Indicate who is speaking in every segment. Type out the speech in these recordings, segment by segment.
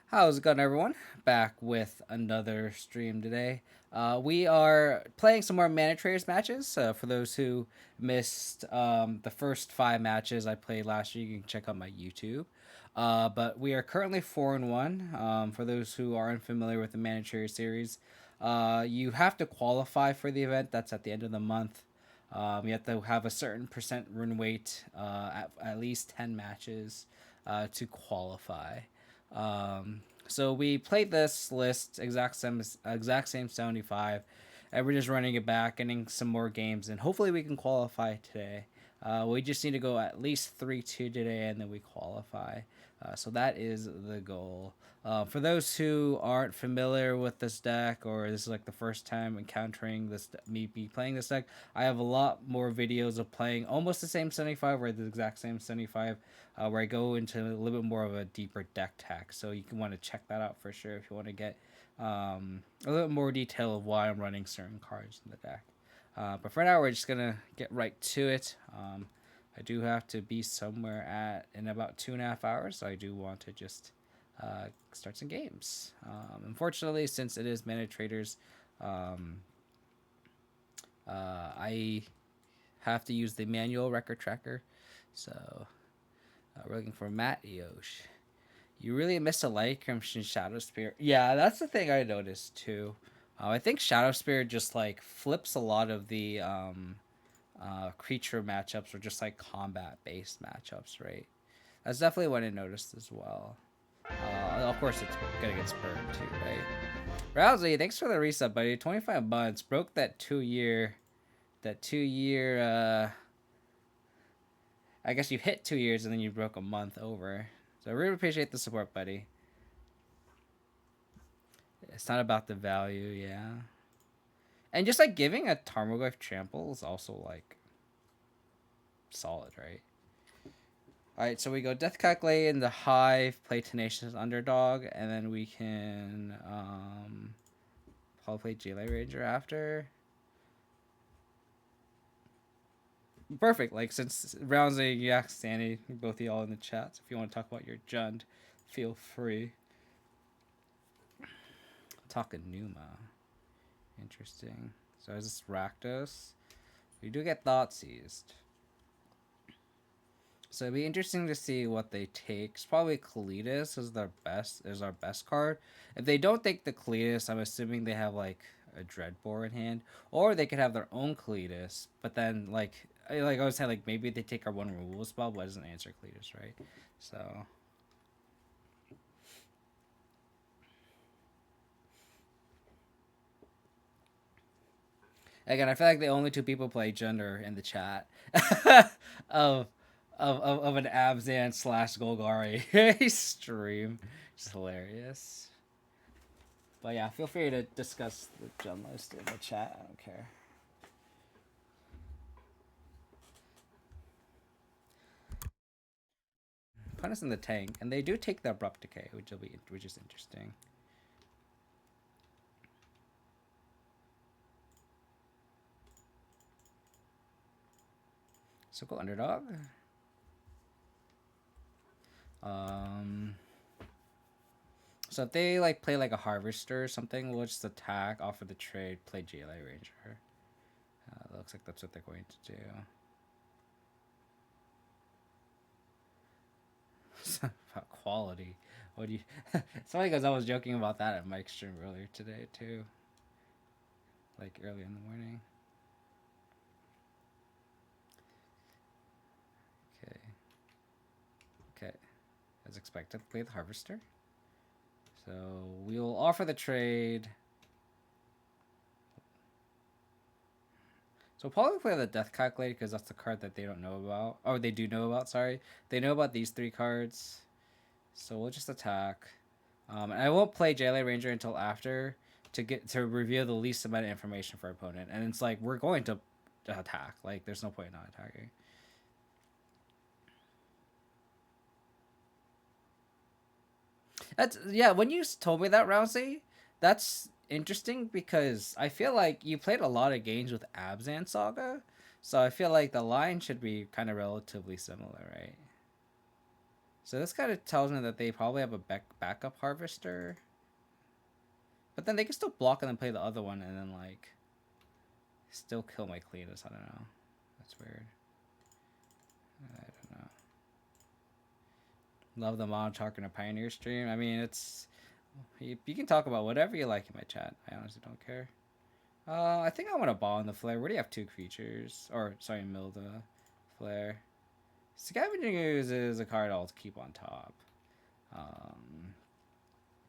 Speaker 1: How's it going, everyone? Back with another stream today. We are playing some more Manatraders matches. For those who missed the first 5 matches I played last year, you can check out my YouTube. But we are currently 4-1. For those who are unfamiliar with the Manatraders series, you have to qualify for the event. That's at the end of the month. You have to have a certain percent win rate at least 10 matches to qualify. So we played this list exact same 75, and we're just running it back, getting some more games, and hopefully we can qualify today. We just need to go at least 3-2 today, and then we qualify. So that is the goal. For those who aren't familiar with this deck, or this is like the first time encountering me be playing this deck, I have a lot more videos of playing almost the same 75, or the exact same 75, where I go into a little bit more of a deeper deck tech. So you can want to check that out for sure if you want to get a little more detail of why I'm running certain cards in the deck. But for now, we're just gonna get right to it. I do have to be somewhere in about 2.5 hours, so I do want to just start some games. Unfortunately, since it is Manatraders, um, I have to use the manual record tracker. So we're looking for Matt Yosh. You really miss a light from Shadow Spirit. Yeah, that's the thing I noticed too. I think Shadow Spirit just like flips a lot of the creature matchups or just like combat based matchups, right? That's definitely what I noticed as well. Of course, it's gonna get spurred too, right? Rousey, thanks for the reset, buddy. 25 months broke that 2 year. I guess you hit 2 years and then you broke a month over. So I really appreciate the support, buddy. It's not about the value, yeah. And just like giving a Tarmogoyf trample is also like solid, right? Alright, so we go Death Calculate in the Hive, play Tenacious Underdog, and then we can probably play Jaylight Ranger after. Perfect. Like since rounds a Yak Sandy, both of y'all in the chat. So if you want to talk about your Jund, feel free. Talking Numa. Interesting. So is this Rakdos? We do get Thought Seized. So it'd be interesting to see what they take. It's probably Kalidas is our best card. If they don't take the Kalidas, I'm assuming they have like a Dreadbore in hand, or they could have their own Kalidas. But then like I was saying, like maybe they take our one removal spell, but it doesn't answer Kalidas, right? So again, I feel like the only two people play gender in the chat of of an Abzan slash Golgari stream. It's hilarious. But yeah, feel free to discuss the gen list in the chat. I don't care. Put us in the tank, and they do take the abrupt decay, which is interesting. So go underdog. So if they like play like a harvester or something, we'll just attack, offer the trade, play GLA Ranger. Looks like that's what they're going to do. About quality. What do you? Somebody goes, I was joking about that at Mike's stream earlier today too. Like early in the morning. Okay. Okay. As expected, play the harvester. So we will offer the trade. So we'll probably play the Death Calculator because that's the card that they don't know about. Oh, they do know about, sorry. They know about these 3 cards. So we'll just attack. And I won't play Jaylight Ranger until after to reveal the least amount of information for our opponent. And it's like, we're going to attack. Like, there's no point in not attacking. That's yeah. When you told me that, Rousey, that's interesting because I feel like you played a lot of games with Abzan Saga, so I feel like the line should be kind of relatively similar, right? So this kind of tells me that they probably have a backup harvester. But then they can still block and then play the other one and then, like, still kill my Cletus. I don't know. That's weird. I don't know. Love the Monarch and a Pioneer stream. I mean, it's... You can talk about whatever you like in my chat. I honestly don't care. I think I want to ball in the flare. We already have 2 creatures. Or, sorry, mill the flare. Scavenging Ooze is a card I'll keep on top.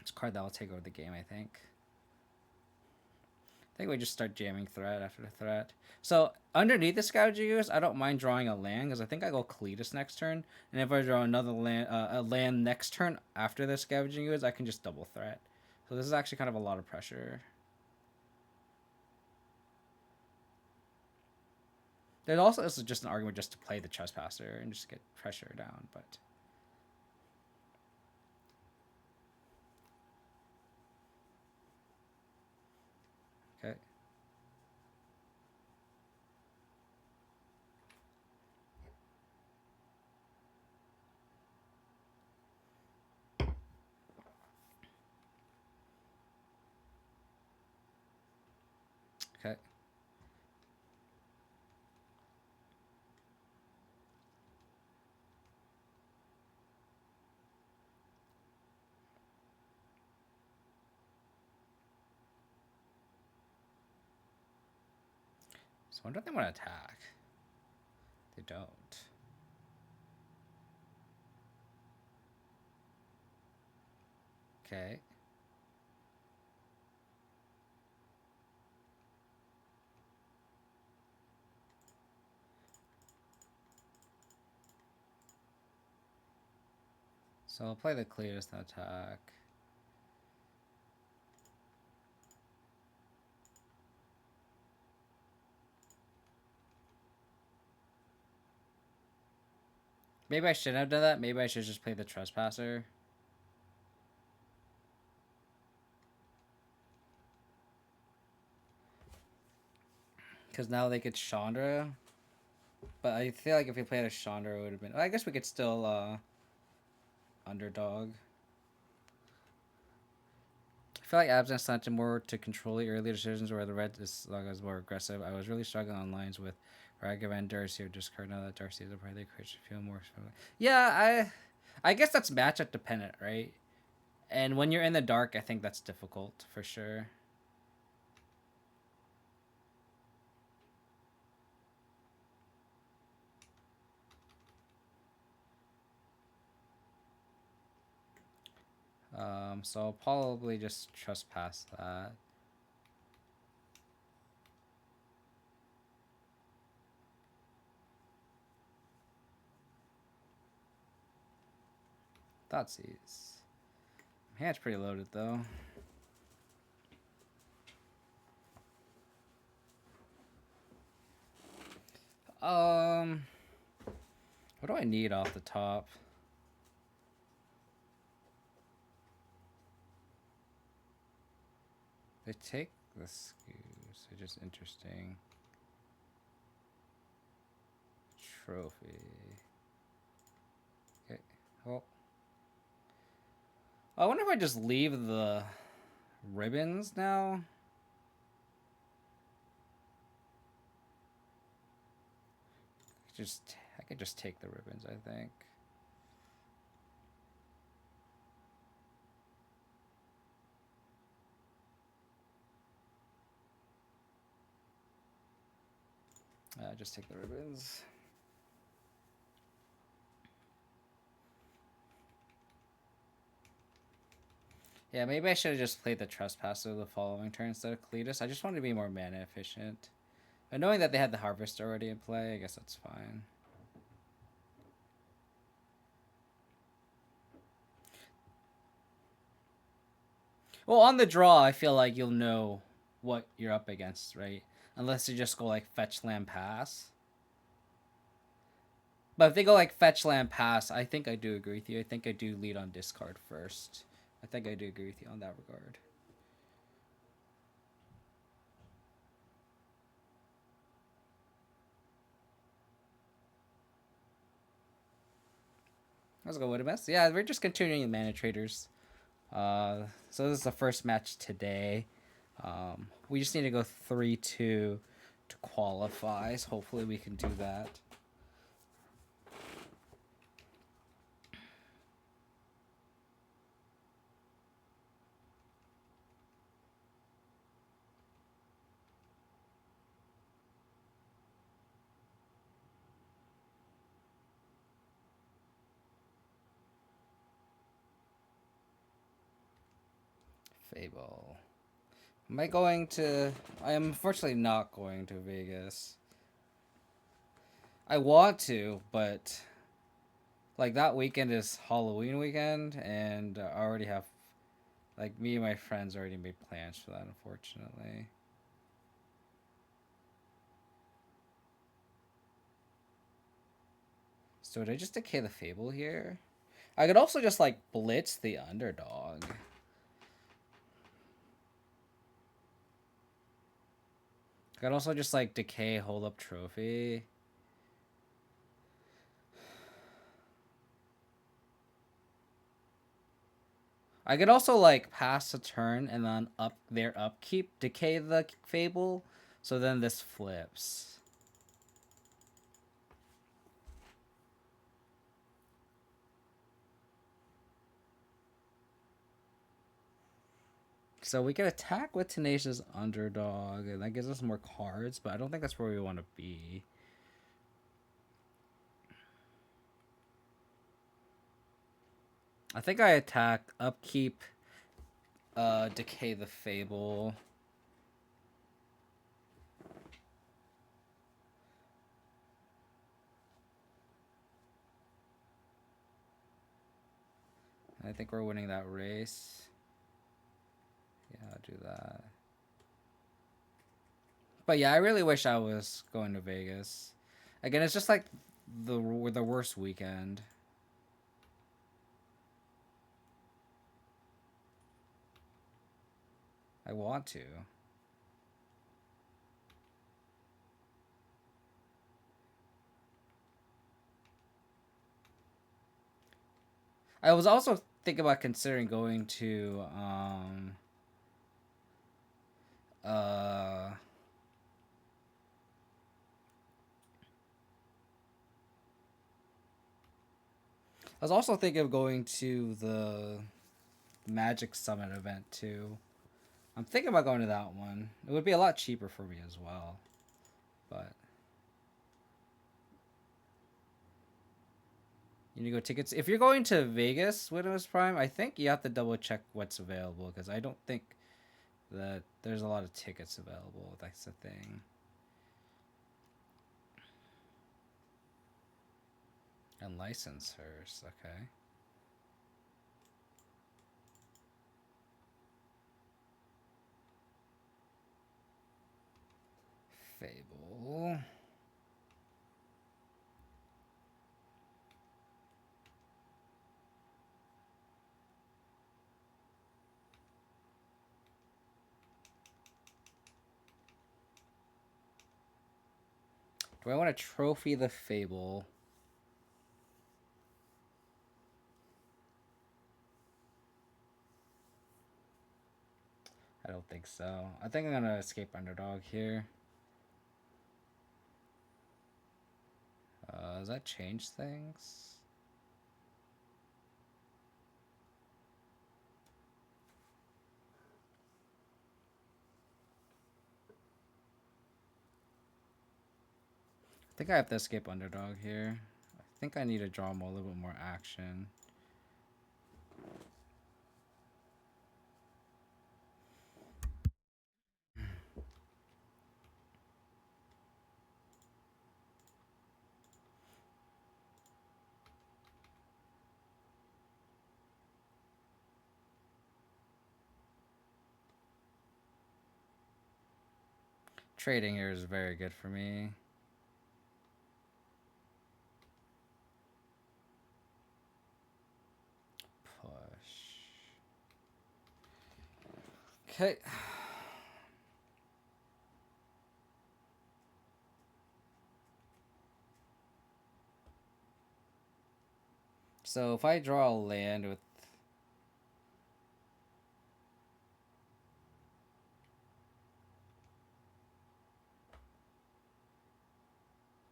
Speaker 1: It's a card that will take over the game, I think. I think we just start jamming threat after the threat. So, underneath the Scavenging Ooze, I don't mind drawing a land, because I think I go Cletus next turn. And if I draw another land, a land next turn after the Scavenging Ooze, I can just double threat. So this is actually kind of a lot of pressure. There also is just an argument just to play the Trespasser and just get pressure down, but... Okay. Okay. So I wonder if they want to attack. They don't. Okay. So I'll play the Cletus to attack. Maybe I shouldn't have done that. Maybe I should just play the Trespasser. Because now they get Chandra. But I feel like if we played a Chandra, it would have been... I guess we could still underdog. I feel like Absence led more to control the early decisions where the red is more aggressive. I was really struggling on lines with Ragavan, Darcy, or discard. Now that Darcy is a part, they should feel more... Yeah, I guess that's matchup dependent, right? And when you're in the dark, I think that's difficult, for sure. So I'll probably just trespass that. Thoughtseize. My hand's pretty loaded, though. What do I need off the top? They take the skews, which is interesting. Trophy. Okay, well. I wonder if I just leave the ribbons now. I could just take the ribbons, I think. Just take the ribbons. Yeah, maybe I should have just played the Trespasser the following turn instead of Cletus. I just wanted to be more mana efficient. But knowing that they had the Harvest already in play, I guess that's fine. Well, on the draw, I feel like you'll know what you're up against, right? Unless you just go like fetch land pass. But if they go like fetch land pass, I think I do agree with you. I think I do lead on discard first. I think I do agree with you on that regard. Let's go with a mess. Yeah, we're just continuing the Manatraders. So this is the first match today. We just need to go 3-2 to qualify. So hopefully we can do that. Fable. Am I going to... I am unfortunately not going to Vegas. I want to, but... Like, that weekend is Halloween weekend, and I already have... Like, me and my friends already made plans for that, unfortunately. So did I just decay the Fable here? I could also just, like, blitz the underdog. I could also just, like, decay hold up trophy. I could also, like, pass a turn and then up their upkeep, decay the Fable, so then this flips. So we can attack with Tenacious Underdog, and that gives us more cards, but I don't think that's where we want to be. I think I attack, upkeep, decay the Fable. I think we're winning that race. Yeah, I'll do that. But yeah, I really wish I was going to Vegas. Again, it's just like the worst weekend. I want to. I was also thinking about considering going to I was also thinking of going to the Magic Summit event too. I'm thinking about going to that one. It would be a lot cheaper for me as well. But you need to go tickets. If you're going to Vegas with Windows Prime, I think you have to double check what's available because I don't think that there's a lot of tickets available. That's the thing. And licensors, okay. Fable. Do I want to trophy the Fable? I don't think so. I think I'm gonna escape underdog here. Does that change things? I think I have to escape underdog here. I think I need to draw a little bit more action. Trading here is very good for me. Push. Okay. So if I draw a land with...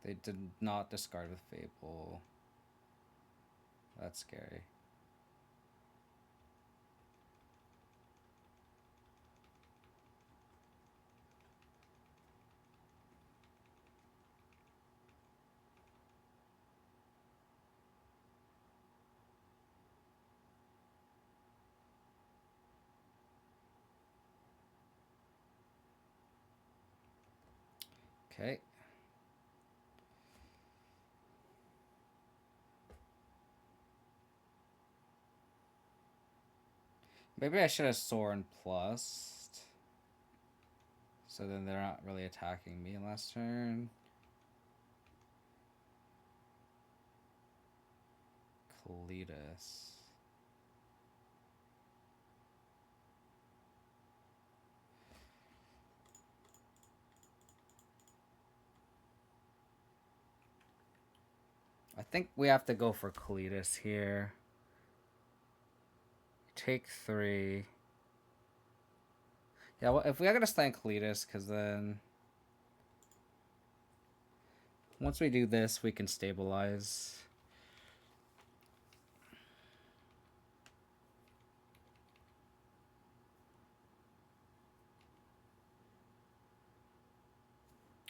Speaker 1: They did not discard with Fable. That's scary. Okay. Maybe I should have Soren plus. So then they're not really attacking me last turn. Cletus. I think we have to go for Cletus here. Take 3. Yeah, well, if we are going to stand Cletus, because then... Once we do this, we can stabilize.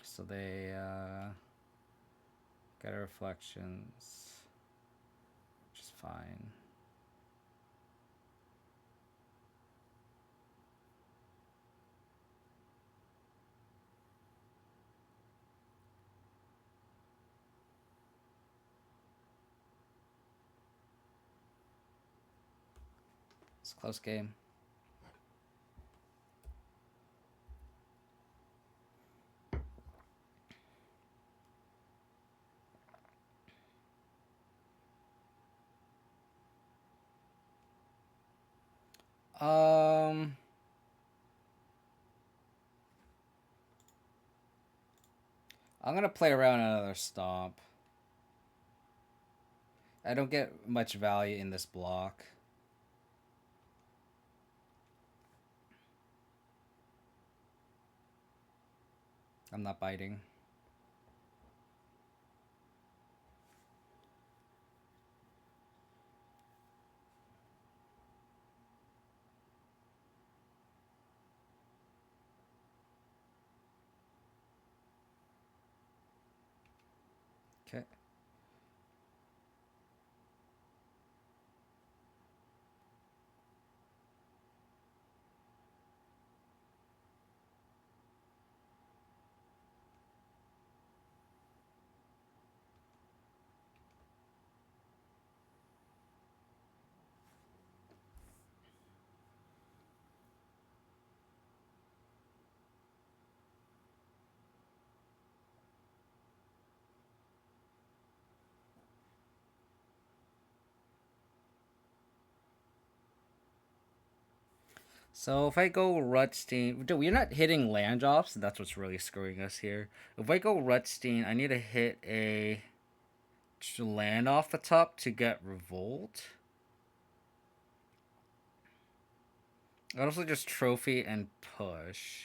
Speaker 1: So they get reflections, which is fine. It's a close game. I'm gonna play around another stomp. I don't get much value in this block. I'm not biting. Okay. So if I go Rutstein, we're not hitting land drops. That's what's really screwing us here. If I go Rutstein, I need to hit a land off the top to get Revolt. I'd also just trophy and push.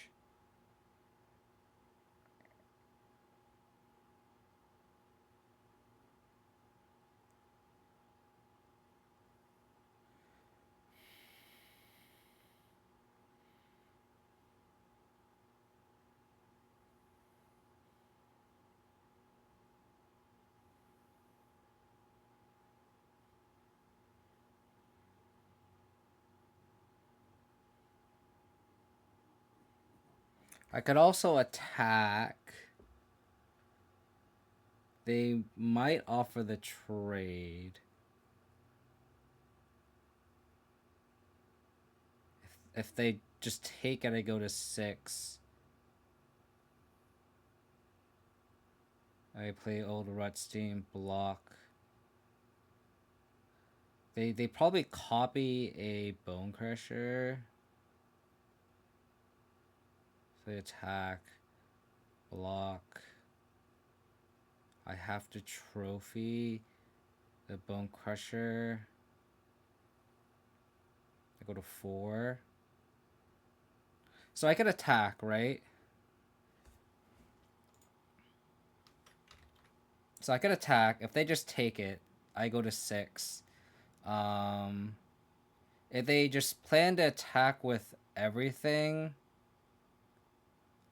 Speaker 1: I could also attack. They might offer the trade. If they just take it, I go to 6. I play old Rutstein, block. They probably copy a Bone Crusher. So they attack, block. I have to trophy. The Bone Crusher. I go to 4. So I could attack, right? So I could attack. If they just take it, I go to 6. If they just plan to attack with everything,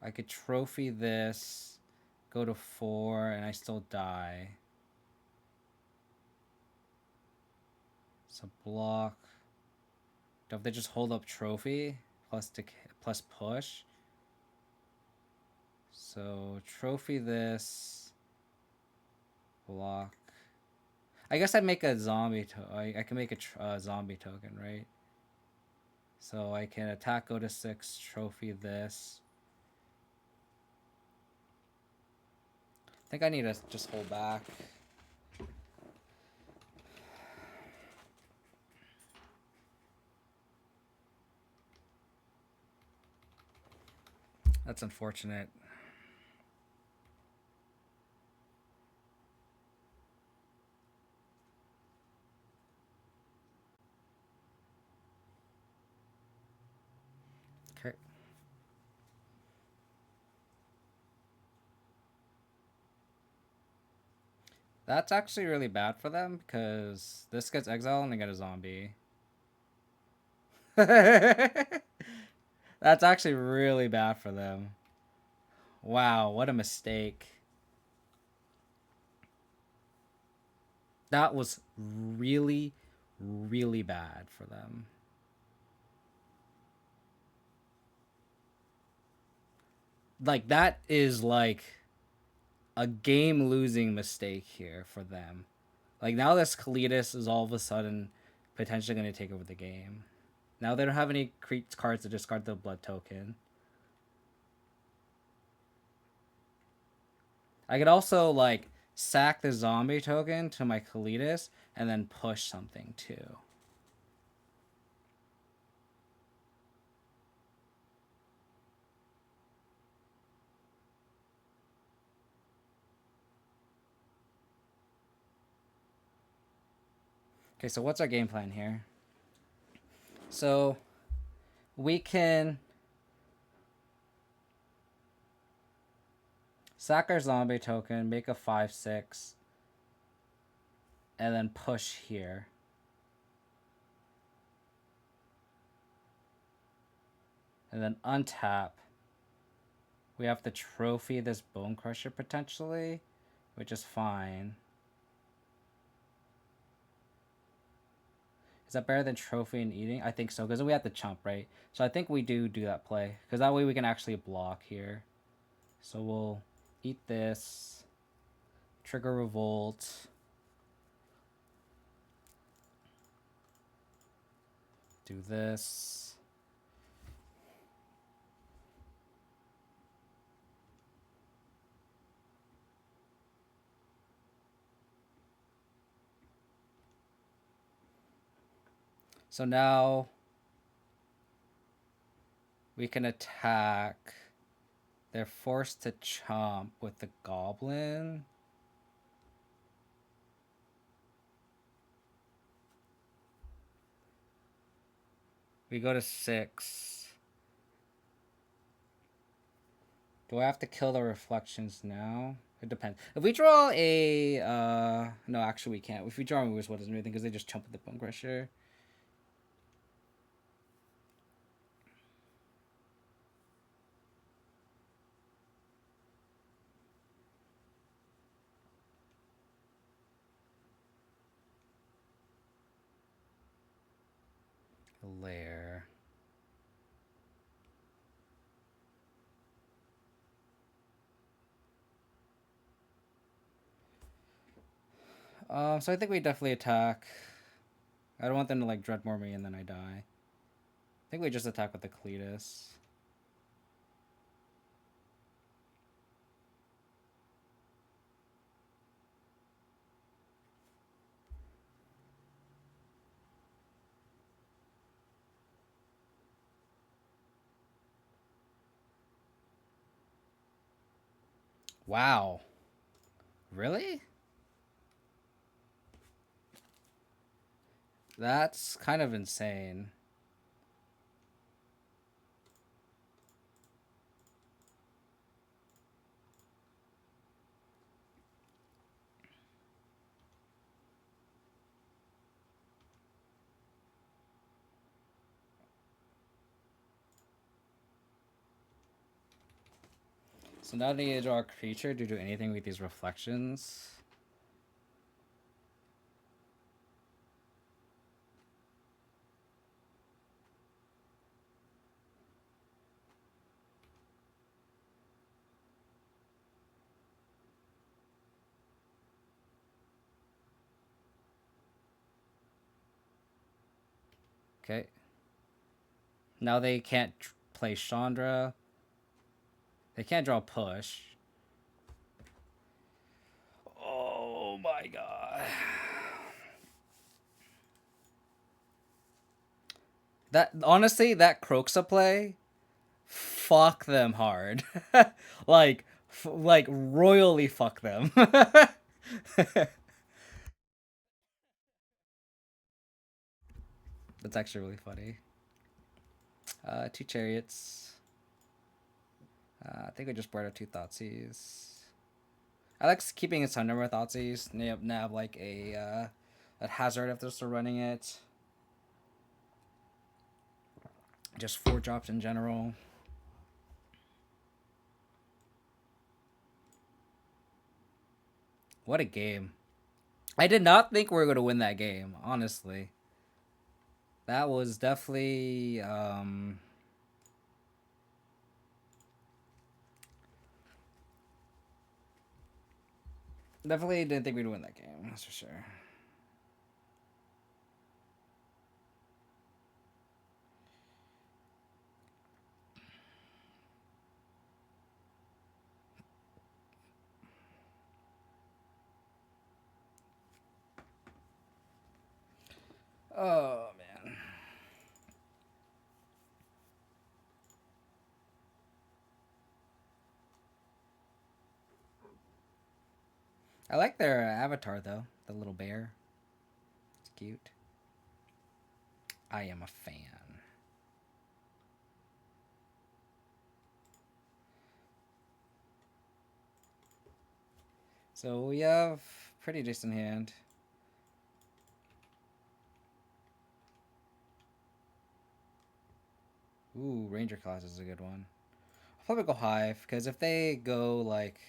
Speaker 1: I could trophy this, go to 4, and I still die. So block. Don't they just hold up trophy plus push? So trophy this, block. I guess I make a zombie. I can make a zombie token, right? So I can attack, go to 6, trophy this. I think I need to just hold back. That's unfortunate. Okay. That's actually really bad for them because this gets exiled and they get a zombie. That's actually really bad for them. Wow, what a mistake. That was really, really bad for them. Like, that is like a game losing mistake here for them. Like, now this Kalidas is all of a sudden potentially going to take over the game. Now they don't have any cards to discard the blood token. I could also, like, sack the zombie token to my Kalidas and then push something too. Okay, so what's our game plan here? So we can sack our zombie token, make a 5/6, and then push here. And then untap. We have to trophy this Bone Crusher potentially, which is fine. Is that better than trophy and eating? I think so, because we have to chump, right? So I think we do that play, because that way we can actually block here. So we'll eat this, trigger revolt, do this. So now we can attack. They're forced to chomp with the goblin. We go to 6. Do I have to kill the reflections now? It depends. If we draw a no, actually we can't. If we draw a moose, what doesn't do anything because they just chump with the Bone Crusher. Lair. So I think we definitely attack. I don't want them to like Dreadmore me and then I die. I think we just attack with the Cletus. Wow. Really? That's kind of insane. So now I need to draw a creature to do anything with these reflections. Okay. Now they can't play Chandra. They can't draw push. Oh my god. That honestly, that Croxa play, fuck them hard. like, like royally fuck them. That's actually really funny. Two chariots. I think I just brought out two Thoughtseize. I like keeping a ton number of Thoughtseize. Nav like a hazard if they're still running it. Just 4 drops in general. What a game. I did not think we were going to win that game, honestly. That was definitely definitely didn't think we'd win that game, that's for sure. Oh man. I like their avatar though, the little bear. It's cute. I am a fan. So we have pretty decent hand. Ooh, Ranger class is a good one. I'll probably go Hive because if they go like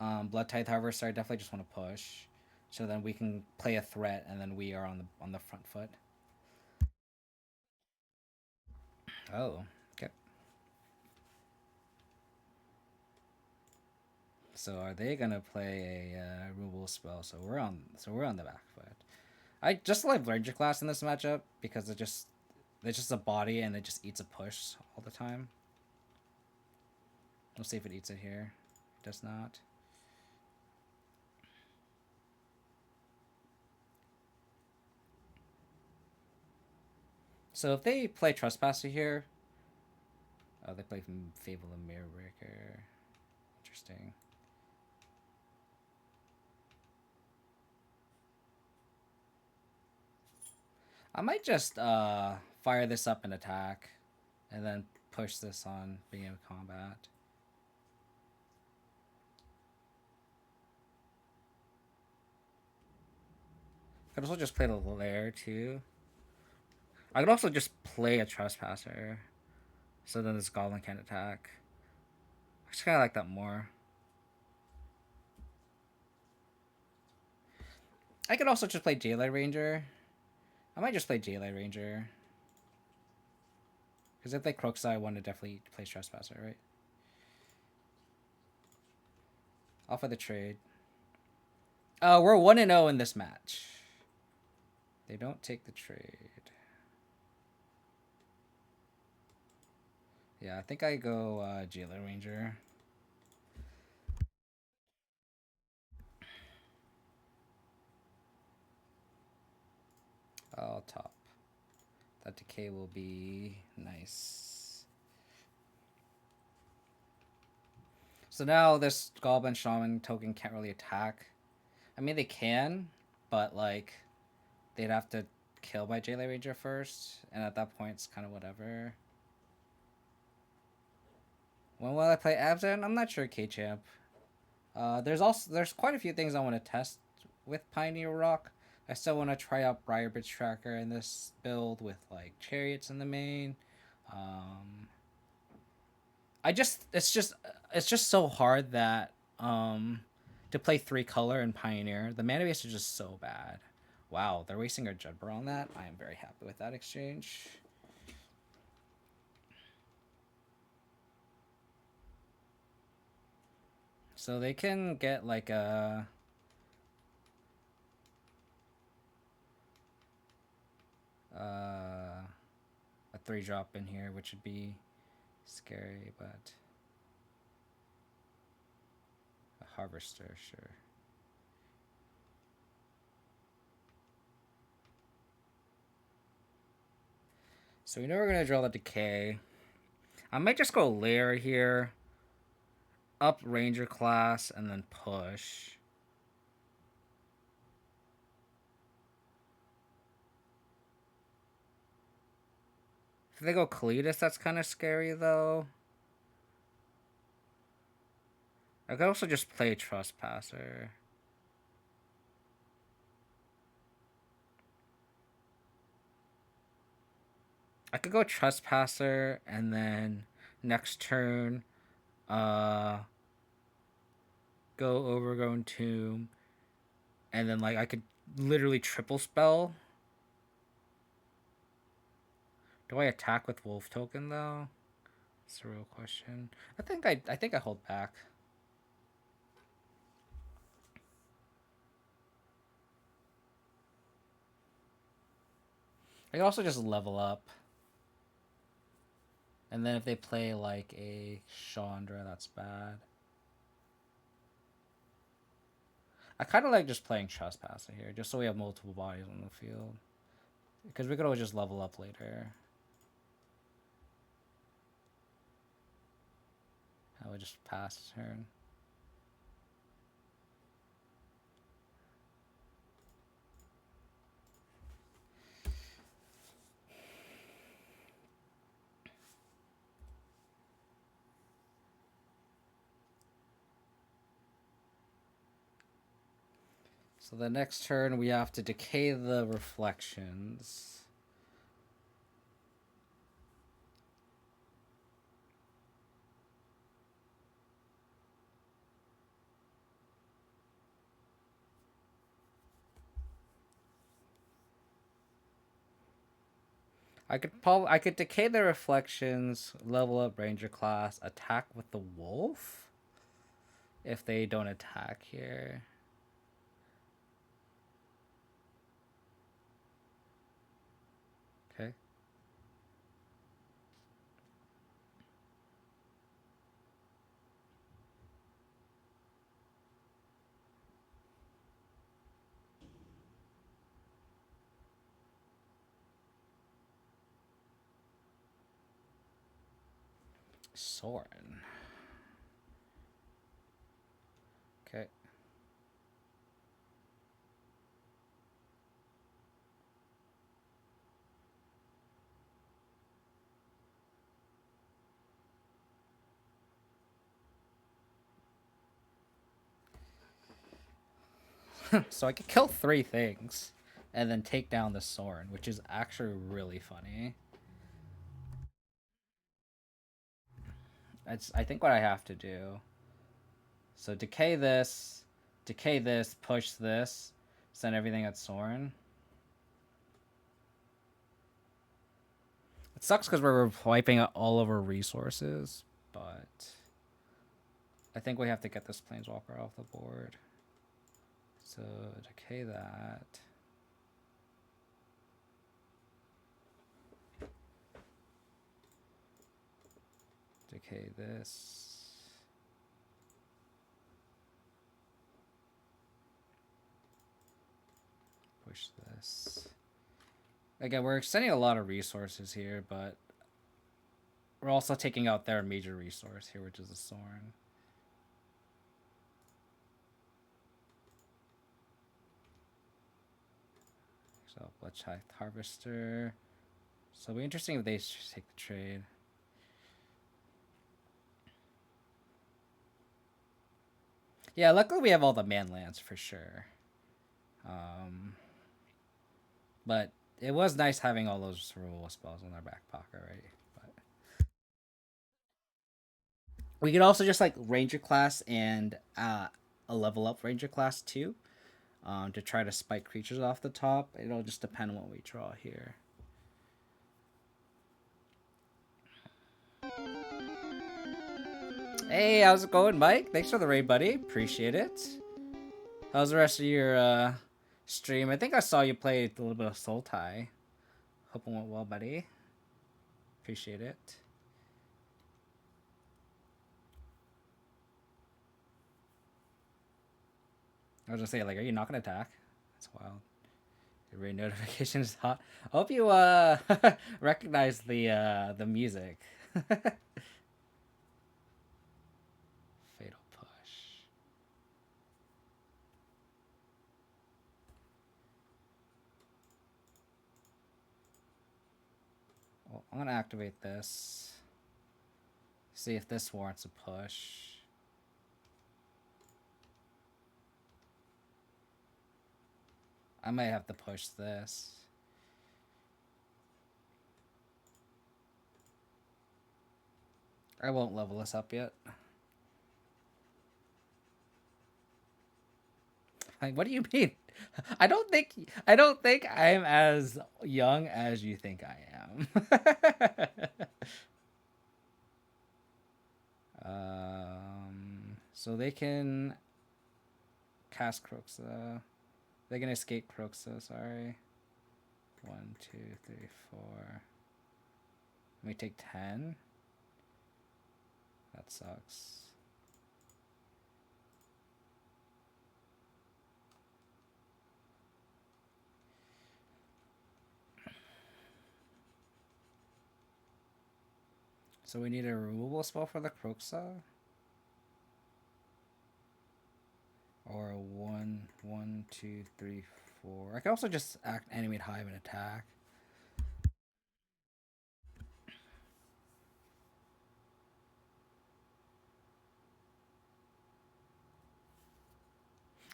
Speaker 1: Blood Tithe Harvester, I definitely just want to push. So then we can play a threat, and then we are on the front foot. Oh, okay. So are they gonna play a removal spell? So we're on the back foot. I just like Ranger class in this matchup because it's just a body and it just eats a push all the time. We'll see if it eats it here. It does not. So if they play Trespasser here, oh, they play Fable of Mirror Breaker. Interesting. I might just fire this up and attack, and then push this on beginning of combat. I could also just play the Lair too. I could also just play a Trespasser, so then this Goblin can't attack. I just kind of like that more. I could also just play Daylight Ranger. I might just play Daylight Ranger. Because if they Croxa, I want to definitely play Trespasser, right? Off of the trade. We're 1-0 in this match. They don't take the trade. Yeah, I think I go Jailer Ranger. I'll top. That decay will be nice. So now this Goblin Shaman token can't really attack. I mean, they can, but like they'd have to kill my Jailer Ranger first, and at that point it's kind of whatever. When will I play Abzan? I'm not sure, K-Champ. There's quite a few things I want to test with Pioneer Rock. I still want to try out Briarbridge Tracker in this build with like chariots in the main. It's just so hard that to play 3-color in Pioneer. The mana base is just so bad. Wow, they're wasting our Judber on that. I am very happy with that exchange. So they can get like a 3-drop in here, which would be scary, but a Harvester, sure. So we know we're gonna draw the Decay. I might just go Lair here, up Ranger class, and then push. If they go Cletus, that's kind of scary, though. I could also just play Trespasser. I could go Trespasser, and then next turn, go Overgrown Tomb, and then like I could literally triple spell. Do I attack with Wolf Token though? That's a real question. I think I hold back. I can also just level up. And then if they play like a Chandra, that's bad. I kind of like just playing Trespasser here, just so we have multiple bodies on the field. Because we could always just level up later. I would just pass turn. So the next turn we have to decay the reflections. I could decay the reflections, level up Ranger class, attack with the wolf. If they don't attack here. Okay. Soren. Okay. So I could kill 3 things and then take down the Soren, which is actually really funny. That's I think what I have to do. So decay this, push this, send everything at Soren. It sucks because we're wiping out all of our resources, but I think we have to get this Planeswalker off the board. So decay that. Decay this. Push this. Again, we're extending a lot of resources here, but we're also taking out their major resource here, which is the Soren. So let's try Harvester. So it'll be interesting if they take the trade. Yeah, luckily we have all the man lands for sure. But it was nice having all those removal spells in our back pocket, right? But we could also just like Ranger class and a level up Ranger class too, to try to spike creatures off the top. It'll just depend on what we draw here. Hey, how's it going, Mike? Thanks for the raid, buddy. Appreciate it. How's the rest of your stream? I think I saw you play a little bit of Soul Tie. Hope it went well, buddy. Appreciate it. I was gonna say, like, are you not gonna attack? That's wild. Your raid notification is hot. I hope you recognize the music. Fatal push. Well, I'm gonna activate this. See if this warrants a push. I might have to push this. I won't level this up yet. Like, what do you mean? I don't think I'm as young as you think I am. So they can cast Croxa. They can escape Croxa, sorry. 1, 2, 3, 4. Let me take 10. That sucks. So we need a removal spell for the Croxa? Or a 1, 1, 2, 3, 4. I can also just animate Hive and attack.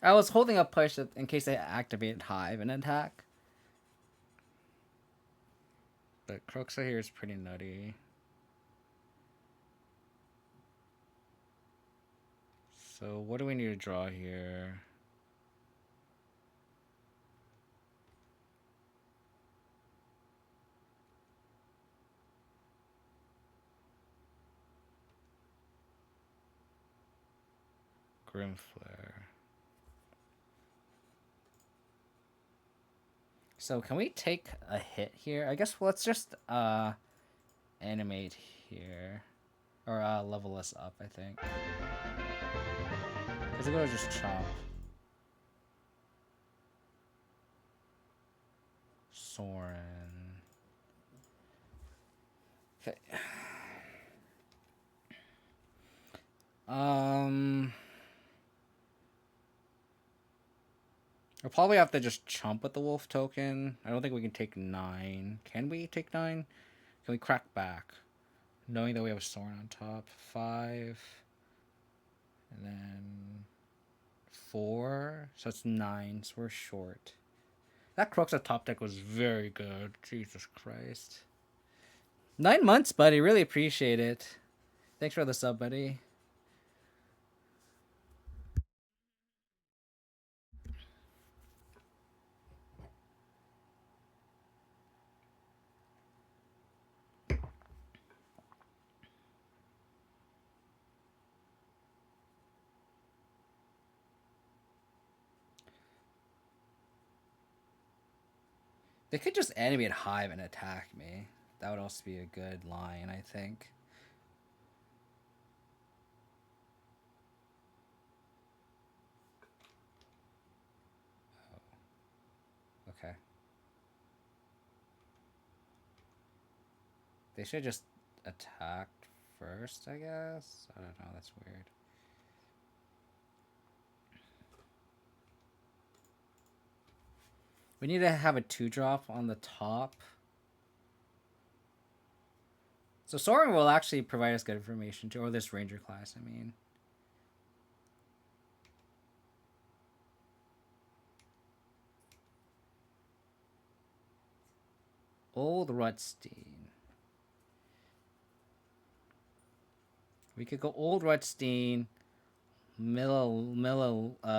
Speaker 1: I was holding up push in case they activate Hive and attack. But Croxa here is pretty nutty. So what do we need to draw here? Grimflare. So can we take a hit here? I guess let's just animate here. Or level us up, I think. Because we're gonna just chomp. Soren. Okay. We'll probably have to just chump with the wolf token. I don't think we can take 9. Can we take 9? Can we crack back? Knowing that we have a Soren on top. 5. And then 4. So it's 9. So we're short. That Croxa top deck was very good. Jesus Christ. 9 months, buddy. Really appreciate it. Thanks for the sub, buddy. They could just animate Hive and attack me. That would also be a good line, I think. Oh. Okay. They should just attack first, I guess? I don't know, that's weird. We need to have a 2-drop on the top. So Soaring will actually provide us good information too, or this Ranger class, I mean. Old Rutstein. We could go Old Rutstein, Milla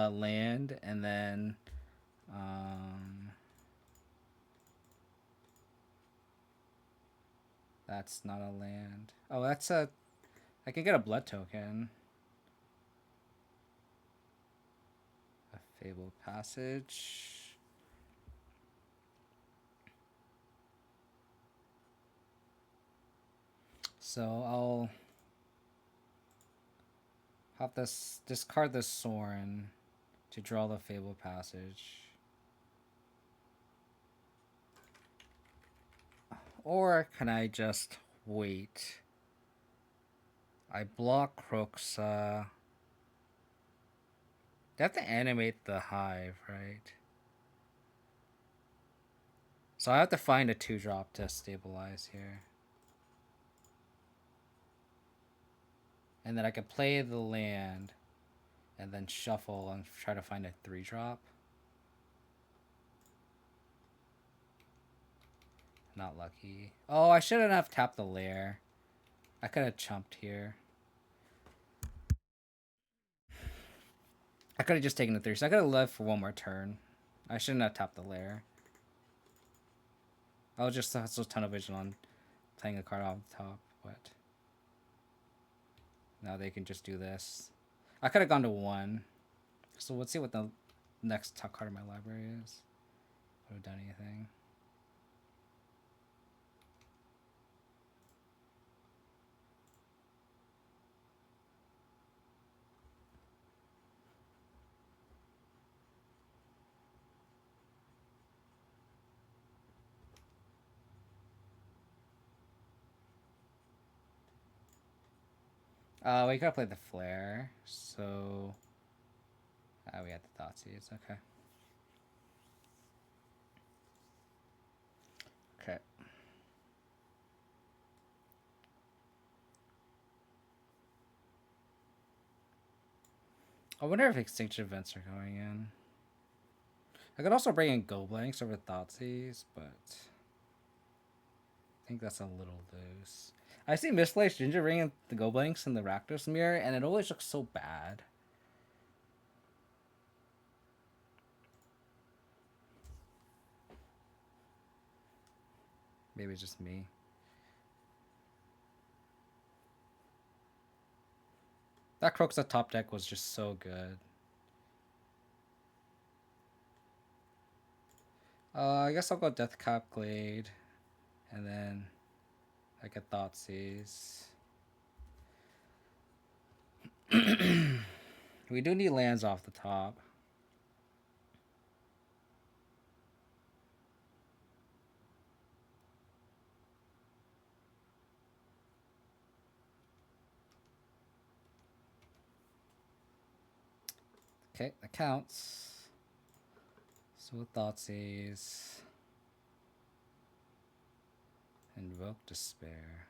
Speaker 1: land, and then that's not a land. Oh, that's a. I can get a blood token. A Fabled Passage. So I'll have this discard this Sorin to draw the Fabled Passage. Or can I just wait? I block Croxa. They have to animate the hive, right? So I have to find a 2-drop to stabilize here. And then I can play the land and then shuffle and try to find a 3-drop. Not lucky. Oh, I shouldn't have tapped the lair. I could have chumped here. I could have just taken the 3, so I could have left for one more turn. I shouldn't have tapped the lair. I was just so tunnel vision on playing a card off the top, but now they can just do this. I could have gone to 1. So let's see what the next top card in my library is. Would have done anything. We gotta play the flare, so we had the Thoughtseize. Okay. Okay. I wonder if extinction events are going in. I could also bring in Go Blanks over Thoughtseize, but I think that's a little loose. I see Misplaced Ginger bringing the Go Blanks in the Rakdos mirror, and it always looks so bad. Maybe it's just me. That Croxa top deck was just so good. I guess I'll go Deathcap Glade, and then I get Thoughtseize. We do need lands off the top. Okay, that counts. So with Thoughtseize. Invoke Despair.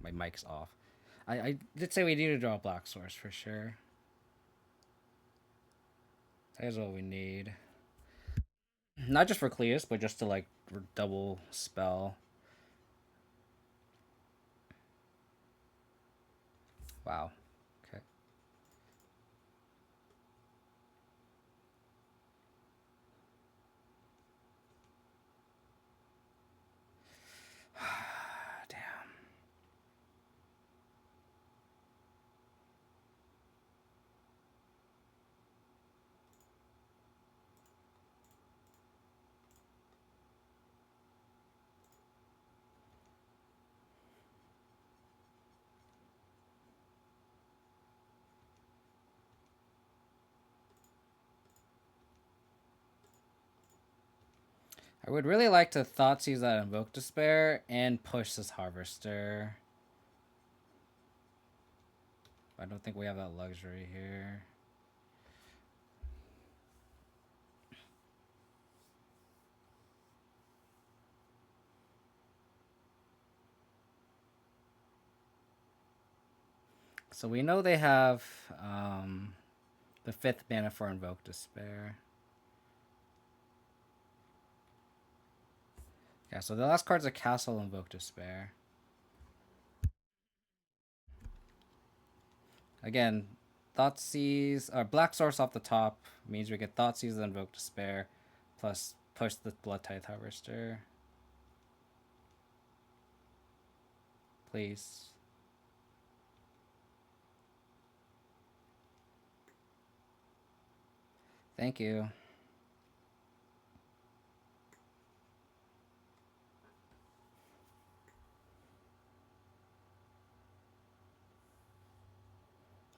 Speaker 1: My mic's off. I did say we need to draw a black source for sure. That is what we need. Not just for Cleus, but just to like double spell. Wow. Okay. Damn. I would really like to Thoughtseize that Invoke Despair and push this Harvester. I don't think we have that luxury here. So we know they have the 5th mana for Invoke Despair. Yeah, so the last card's a Castle Invoke Despair. Again, Thoughtseize or Black Source off the top means we get Thoughtseize and Invoke Despair, plus push the Blood Tithe Harvester. Please. Thank you.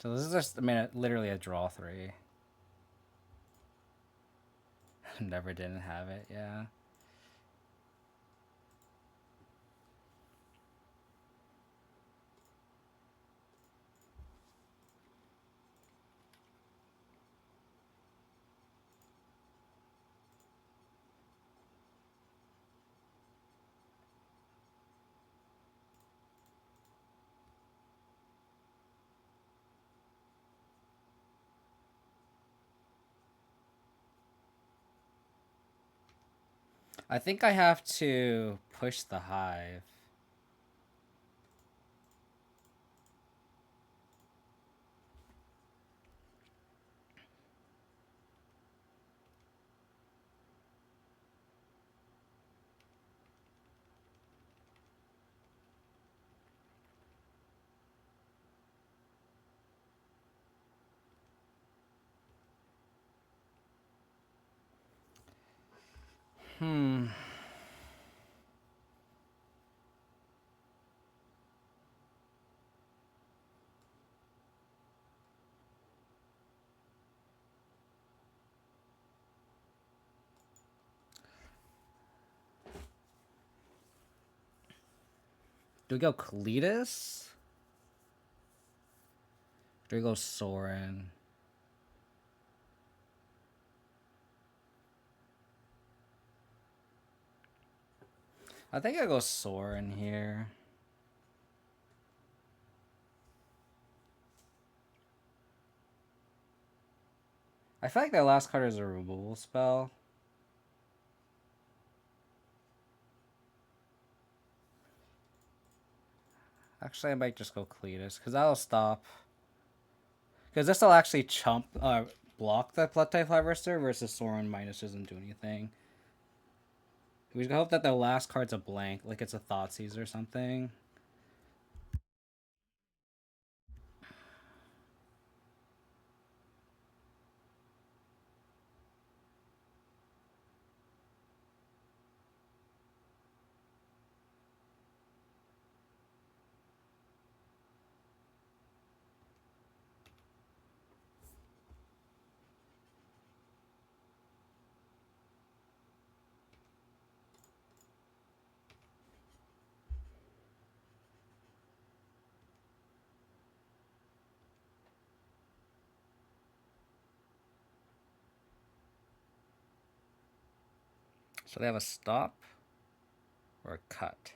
Speaker 1: So this is just, I mean, literally a draw 3. Never didn't have it, yeah. I think I have to push the Hive. Hmm. Do we go Cletus? Do we go Sorin? I think I go Sorin here. I feel like that last card is a removal spell. Actually, I might just go Cletus, because that'll stop. Because this will actually block the Blood Type Harvester versus Sorin minus doesn't do anything. We just hope that the last card's a blank, like it's a Thoughtseize or something. So they have a stop or a cut.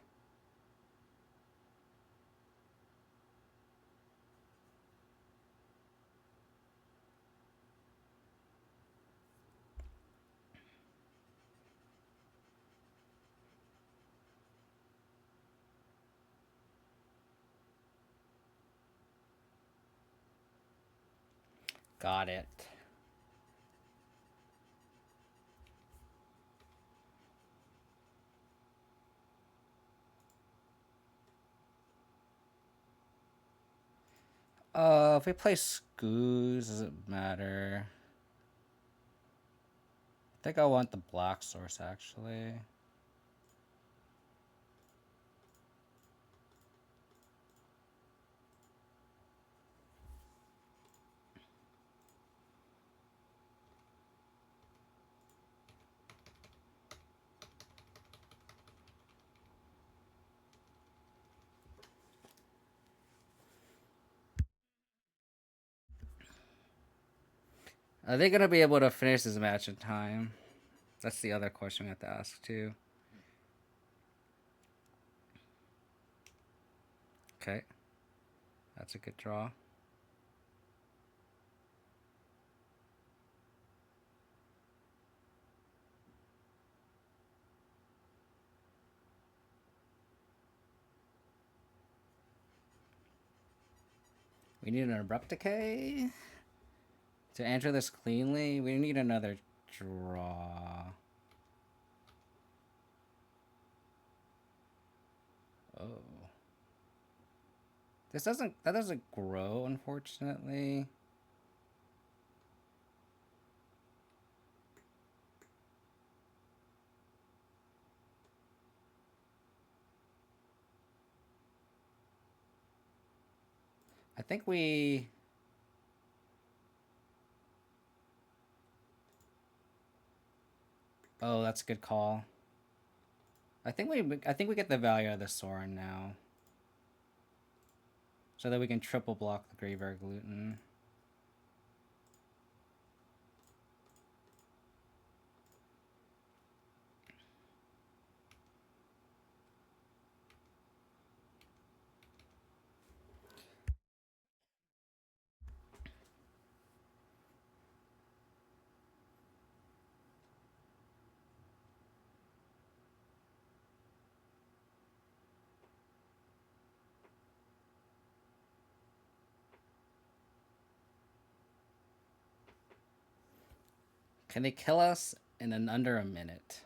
Speaker 1: Got it. If we play Scoos, does it matter? I think I want the black source, actually. Are they gonna be able to finish this match in time? That's the other question we have to ask, too. Okay. That's a good draw. We need an Abrupt Decay. To enter this cleanly, we need another draw. Oh. That doesn't grow, unfortunately. I think we... Oh, that's a good call. I think we get the value of the Sorin now. So that we can triple block the Graveyard Gluten. Can they kill us in under a minute?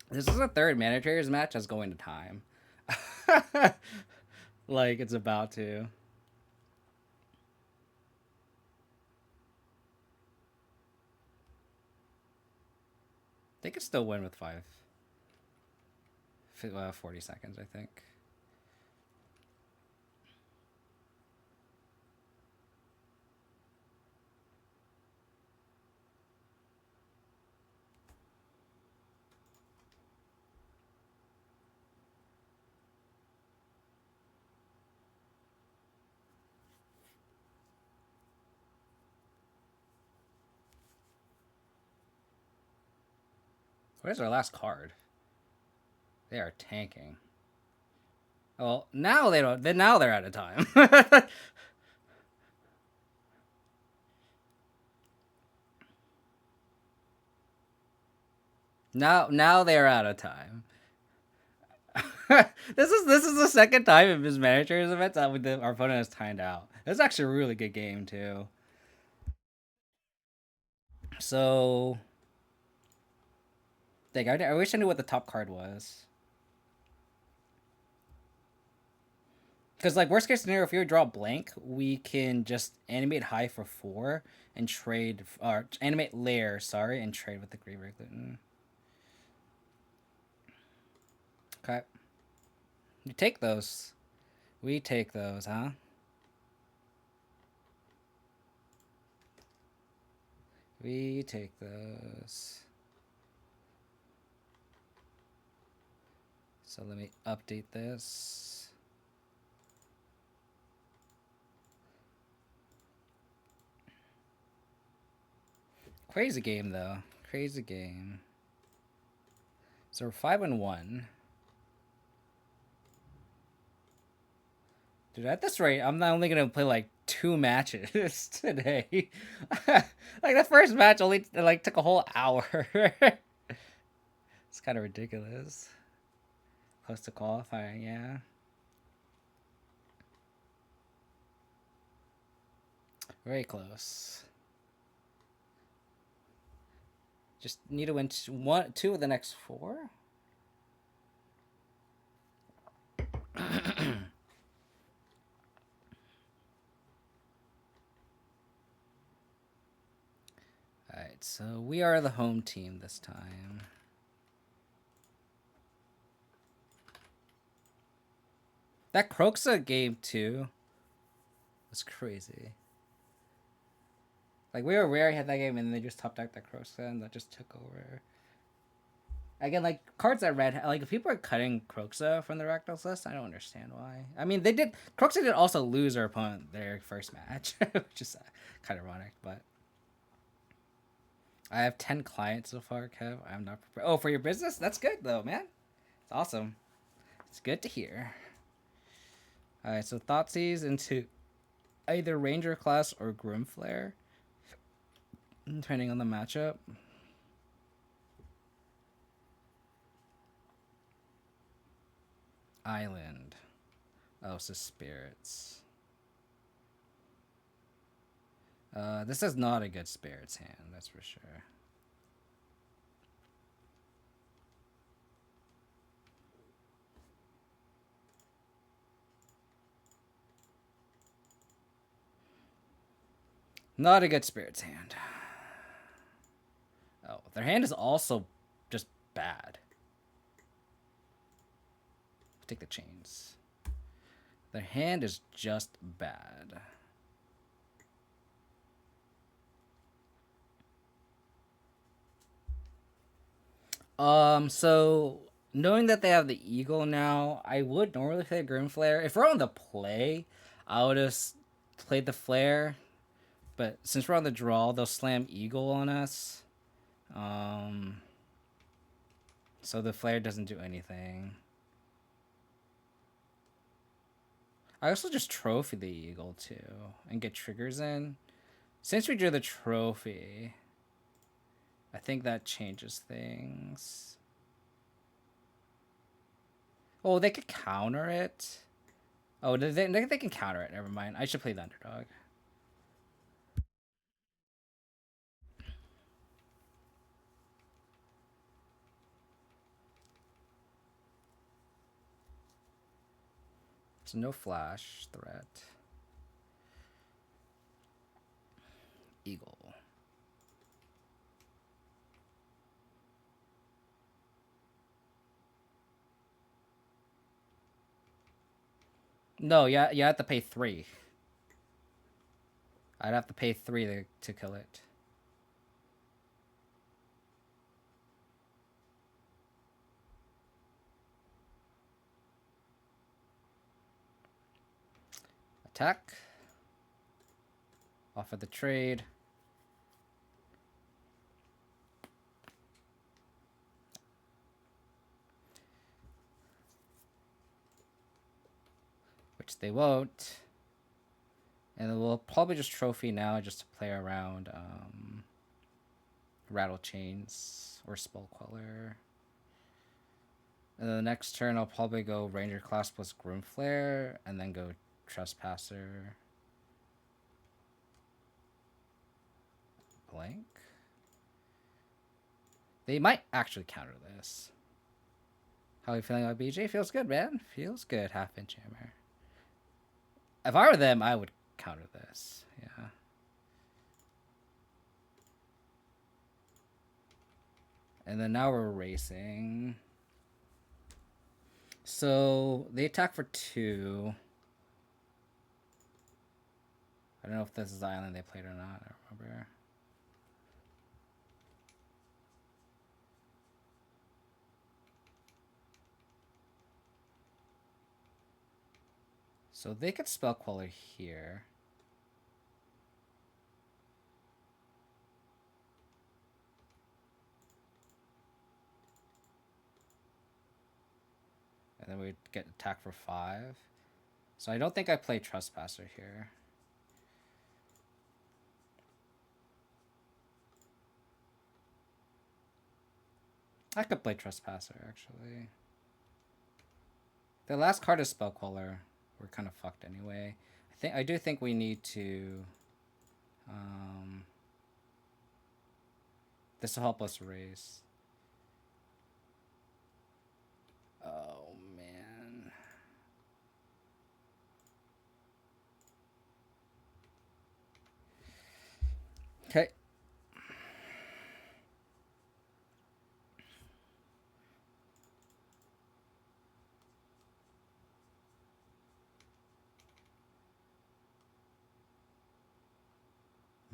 Speaker 1: This is the third Manatraders match that's going to time. Like, it's about to. They could still win with 40 seconds, I think. Where's our last card? They are tanking. Well, now they don't. Now they're out of time. now they're out of time. This is the second time in his managers events that our opponent has timed out. It's actually a really good game too. So, I wish I knew what the top card was. Because, like, worst case scenario, if you draw blank, we can just animate high for 4 and trade, or animate layer, sorry, and trade with the Graveyard Gluten. Okay. You take those. We take those, huh? We take those. So let me update this. Crazy game, though. Crazy game. So we're 5-1. Dude, at this rate, I'm not only gonna play like 2 matches today. Like the first match only like took a whole hour. It's kind of ridiculous. Close to qualifying, yeah. Very close. Just need to win two of the next 4. Alright, so we are the home team this time. That Croxa game too was crazy. Like we were rare had that game and they just top decked that Croxa and that just took over. Again, like cards that red, like if people are cutting Croxa from the Rakdos list, I don't understand why. I mean, they did. Croxa did also lose their opponent their first match, which is kind of ironic. But I have 10 clients so far, Kev. I'm not prepared. Oh, for your business, that's good though, man. It's awesome. It's good to hear. All right, so Thoughtseize into either Ranger class or Grimflare, depending on the matchup. Island. Oh, so spirits. This is not a good spirits hand, that's for sure. Not a good spirits hand. Oh, their hand is also just bad. Take the chains. Their hand is just bad. So knowing that they have the eagle now, I would normally play Grimflare. If we're on the play, I would have played the flare. But since we're on the draw, they'll slam eagle on us. So the flare doesn't do anything. I also just trophy the eagle too and get triggers in. Since we drew the trophy, I think that changes things. Oh, they could counter it. Oh, they can counter it. Never mind. I should play the underdog. So no flash threat. Eagle. No, yeah, you have to pay 3. I'd have to pay 3 to kill it. Attack. Offer the trade. Which they won't. And we'll probably just trophy now just to play around Rattle Chains or Spell Queller. And then the next turn I'll probably go Ranger class plus Grimflare and then go Trespasser. Blank. They might actually counter this. How are you feeling about BJ? Feels good, man. Feels good, half-inch hammer. If I were them, I would counter this. Yeah. And then now we're racing. So they attack for 2. I don't know if this is the island they played or not. I don't remember. So they could Spell Queller here. And then we get attack for 5. So I don't think I play Trespasser here. I could play Trespasser, actually. The last card is Spell Queller. We're kind of fucked anyway. I do think we need to Um, this will help us raise. Oh man. Okay.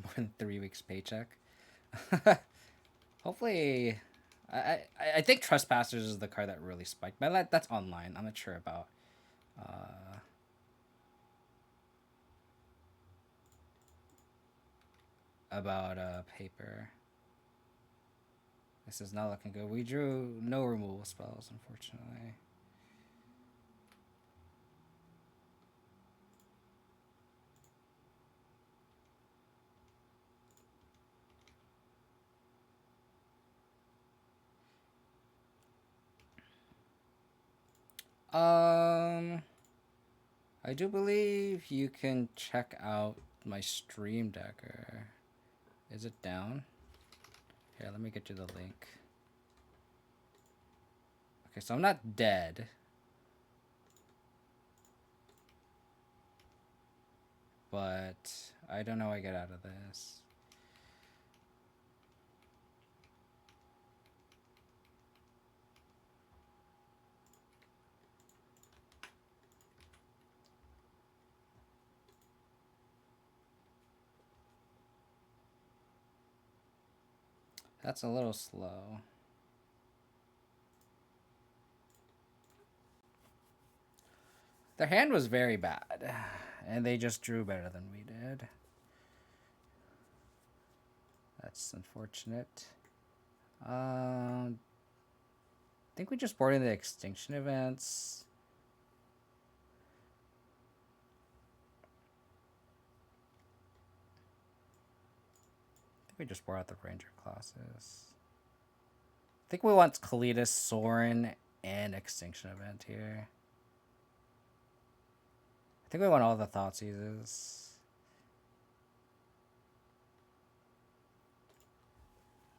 Speaker 1: More than 3 weeks paycheck. Hopefully, I think Trespassers is the card that really spiked, but that's online. I'm not sure uh, about paper. This is not looking good. We drew no removal spells, unfortunately. Um, I do believe you can check out my Stream Decker. Is it down? Here, let me get you the link. Okay, so I'm not dead. But I don't know how I get out of this. That's a little slow. Their hand was very bad, and they just drew better than we did. That's unfortunate. I think we just boarded the extinction events. I think we just brought out the ranger classes. I think we want Kalidas, Soren, and extinction event here. I think we want all the Thoughtseizes.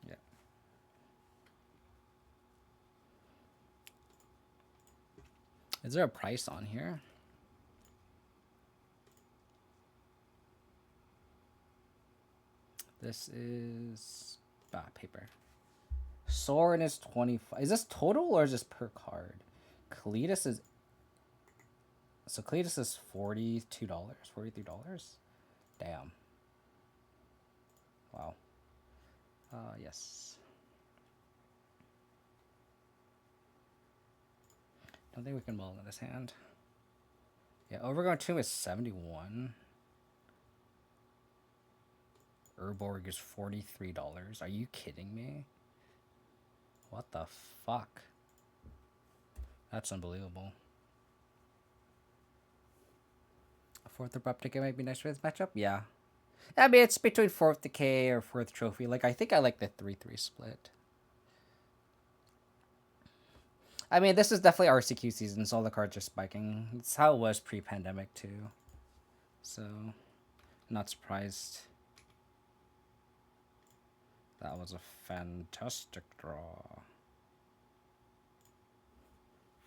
Speaker 1: Yeah. Is there a price on here? This is paper. Soren is 25. Is this total or is this per card? Kalidas is so Cletus is $42, $43. Damn. Wow. Yes. Don't think we can mull in this hand. Yeah, Overgrown Tomb is 71. Urborg is $43. Are you kidding me? What the fuck? That's unbelievable. A fourth abrupt decay might be nice for this matchup. Yeah. I mean, it's between fourth decay or fourth trophy. Like, I think I like the 3-3 split. I mean, this is definitely RCQ season, so all the cards are spiking. It's how it was pre-pandemic, too. So, not surprised. That was a fantastic draw.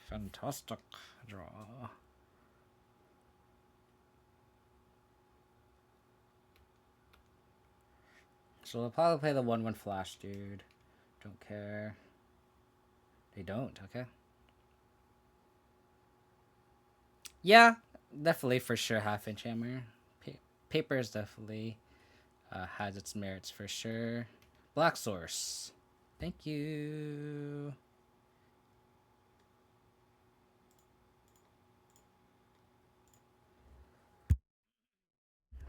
Speaker 1: Fantastic draw. So they'll probably play the 1-1 flash, dude. Don't care. They don't, okay. Yeah, definitely for sure half-inch hammer. Paper is definitely has its merits for sure. Black Source. Thank you.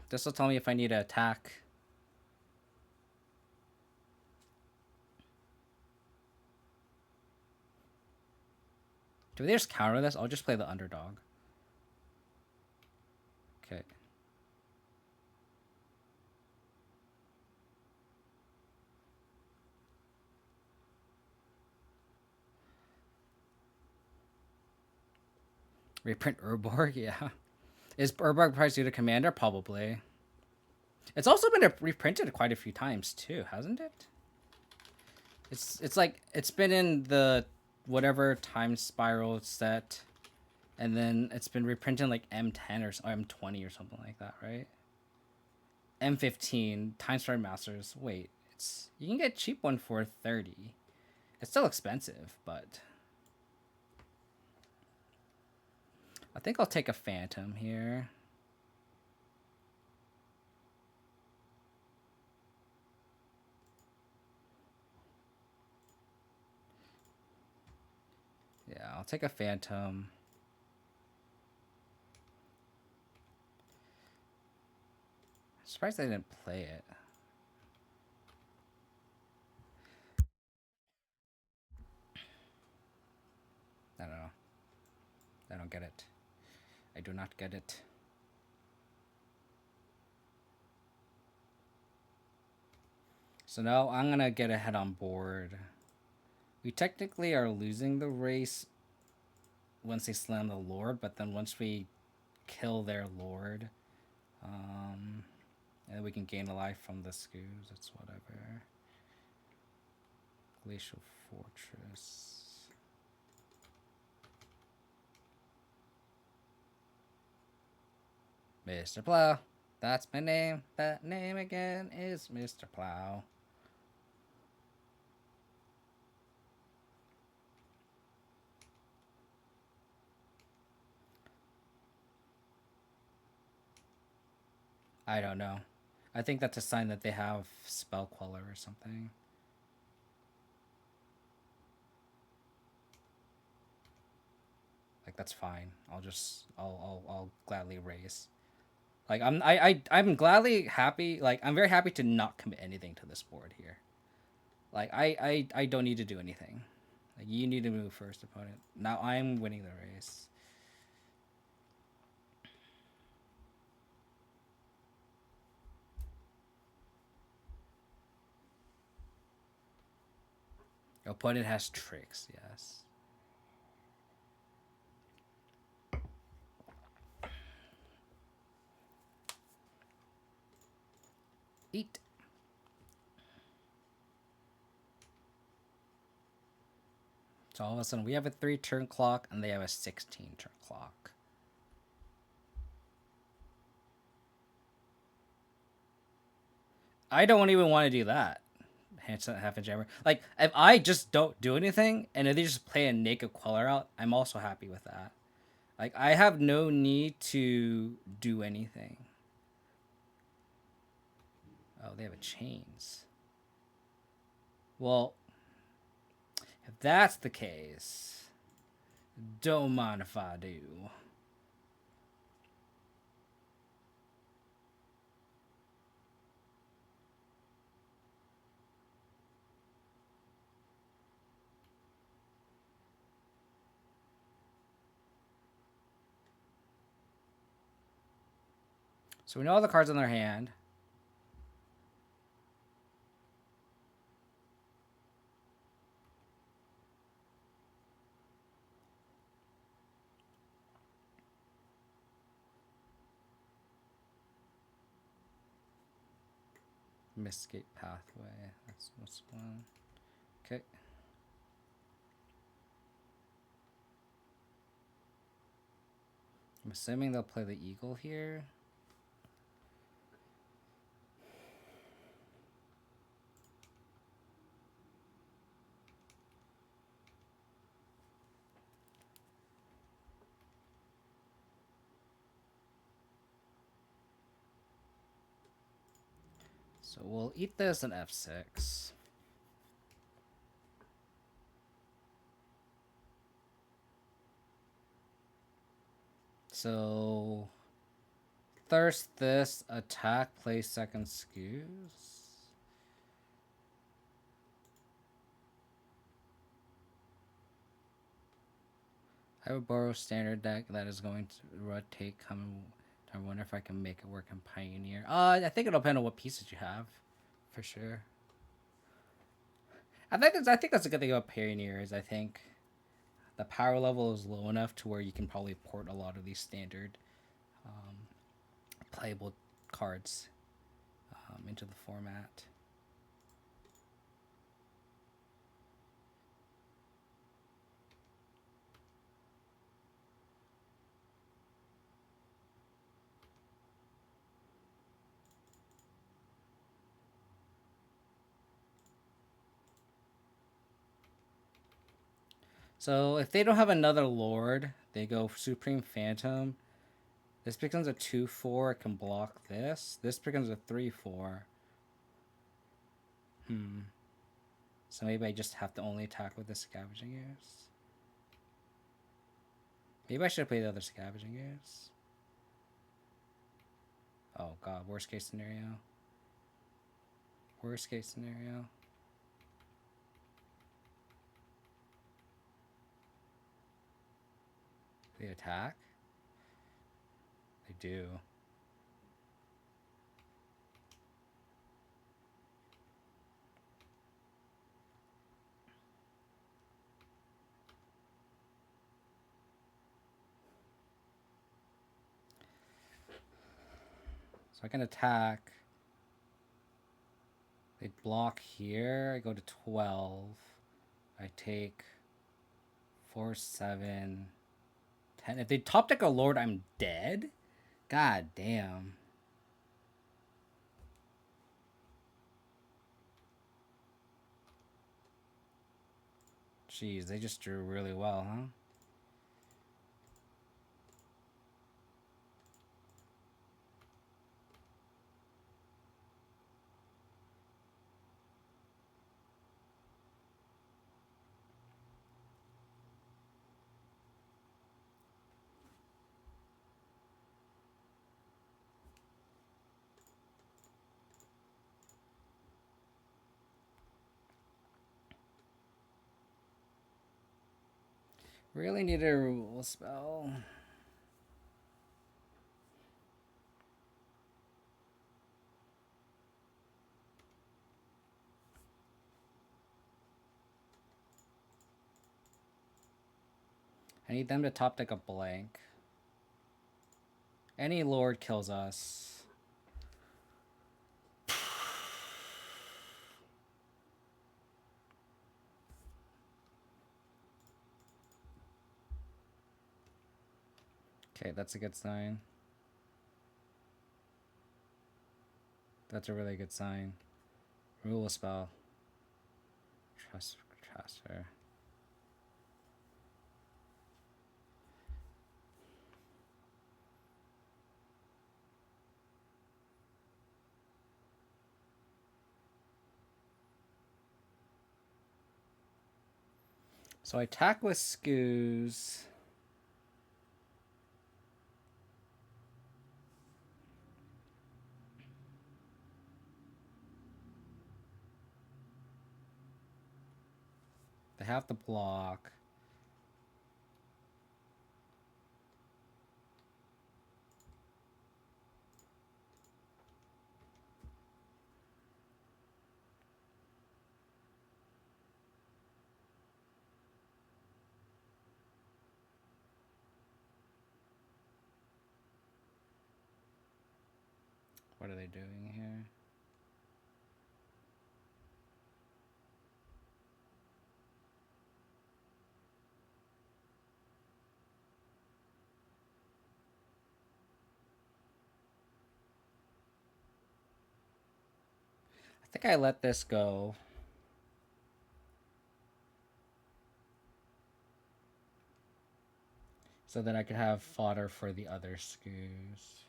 Speaker 1: This will tell me if I need to attack. Do they just counter this? I'll just play the underdog. Okay. Reprint Urborg? Yeah. Is Urborg price due to Commander? Probably. It's also been reprinted quite a few times too, hasn't it? It's like it's been in the whatever time spiral set, and then it's been reprinted like M10 or M20 or something like that, right? M15 time spiral masters. Wait, it's you can get a cheap one for 30. It's still expensive, but I think I'll take a phantom here. Yeah, I'll take a phantom. Surprised I didn't play it. I don't know. I don't get it. I do not get it. So now I'm gonna get ahead on board. We technically are losing the race once they slam the lord, but then once we kill their lord, and we can gain a life from the scoos. It's whatever. Glacial Fortress. Mr. Plow. That's my name. That name again is Mr. Plow. I don't know. I think that's a sign that they have Spell Queller or something. Like that's fine. I'll gladly raise. Like I'm gladly happy. Like I'm very happy to not commit anything to this board here. Like I don't need to do anything. Like you need to move first, opponent. Now I'm winning the race. Opponent has tricks, yes. Eat. So all of a sudden we have a 3-turn clock and they have a 16-turn clock. I don't even want to do that. Half a jammer. Like if I just don't do anything and if they just play a naked Queller out, I'm also happy with that. Like I have no need to do anything. Oh, they have a chains. Well, if that's the case, don't mind if I do. So we know all the cards in their hand. Mistgate Pathway. That's what's one. Okay. I'm assuming they'll play the Eagle here. So we'll eat this in F6. So thirst this, attack, play second skews. I have a borrow standard deck that is going to rotate coming. I wonder if I can make it work in Pioneer. I think it'll depend on what pieces you have, for sure. I think that's a good thing about Pioneer is I think the power level is low enough to where you can probably port a lot of these standard playable cards into the format. So if they don't have another Lord, they go Supreme Phantom. This becomes a 2/4. It can block this. This becomes a 3/4. So maybe I just have to only attack with the Scavenging Ooze. Maybe I should play the other Scavenging Ooze. Oh god, worst case scenario. Worst case scenario. They attack? They do. So I can attack. They block here. I go to 12. I take 4, 7, 10. If they top deck a Lord, I'm dead? God damn. Jeez, they just drew really well, huh? Really need a removal spell. I need them to top deck a blank. Any Lord kills us. Okay, that's a good sign. That's a really good sign. Rule a spell. Trust her. So I attack with Scoos. They have to block. What are they doing here? I think I let this go. So that I could have fodder for the other Scoos.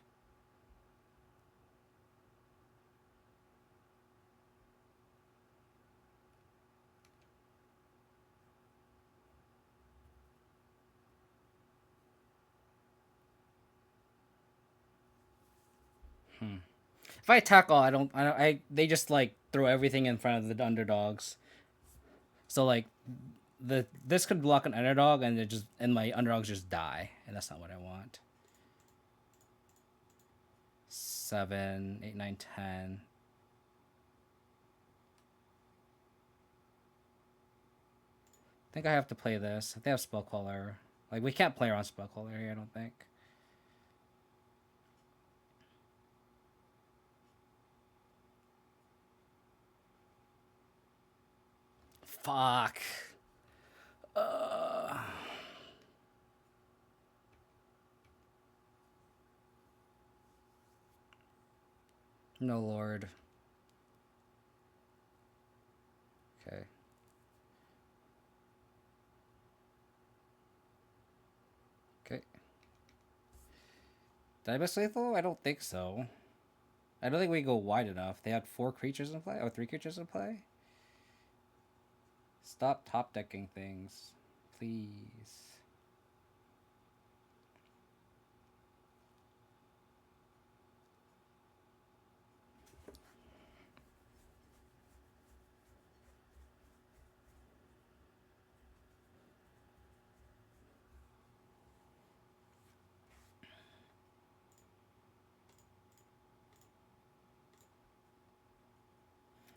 Speaker 1: If I tackle, they just like throw everything in front of the underdogs. So like, this could block an underdog, and my underdogs just die, and that's not what I want. 7, 8, 9, 10. I think I have to play this. If they have Spellcaller, like we can't play around Spellcaller here, I don't think. Fuck. Uh... No lord. Okay. Okay. Did I miss lethal? I don't think so. I don't think we go wide enough. They had 4 creatures in play? Or 3 creatures in play? Stop top decking things. Please.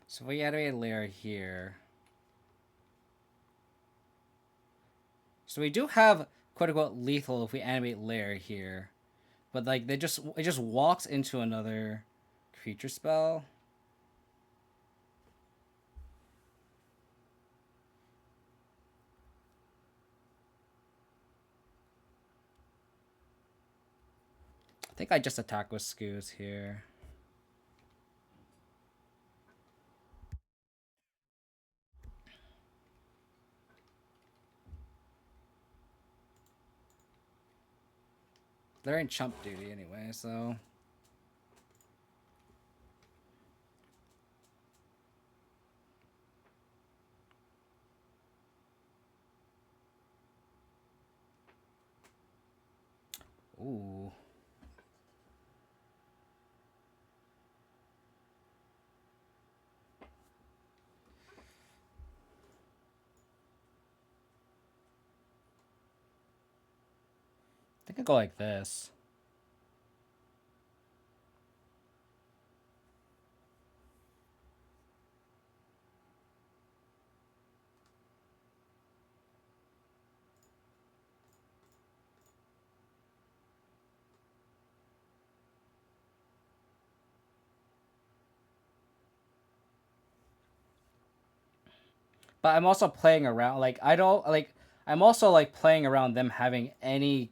Speaker 1: So we animate a layer here. So we do have quote unquote lethal if we animate layer here. But like it just walks into another creature spell. I think I just attack with skews here. They're in chump duty anyway, so. Ooh. I think I go like this. But I'm also playing around like I don't like I'm also like playing around them having any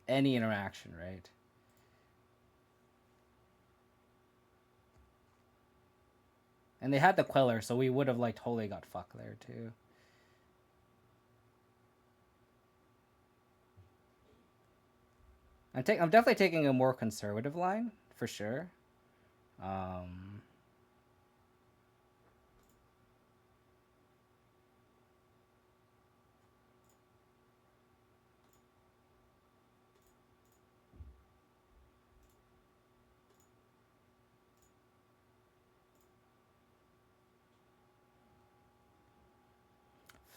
Speaker 1: interaction, right? And they had the Queller, so we would have like totally got fucked there too. I'm definitely taking a more conservative line for sure. Um,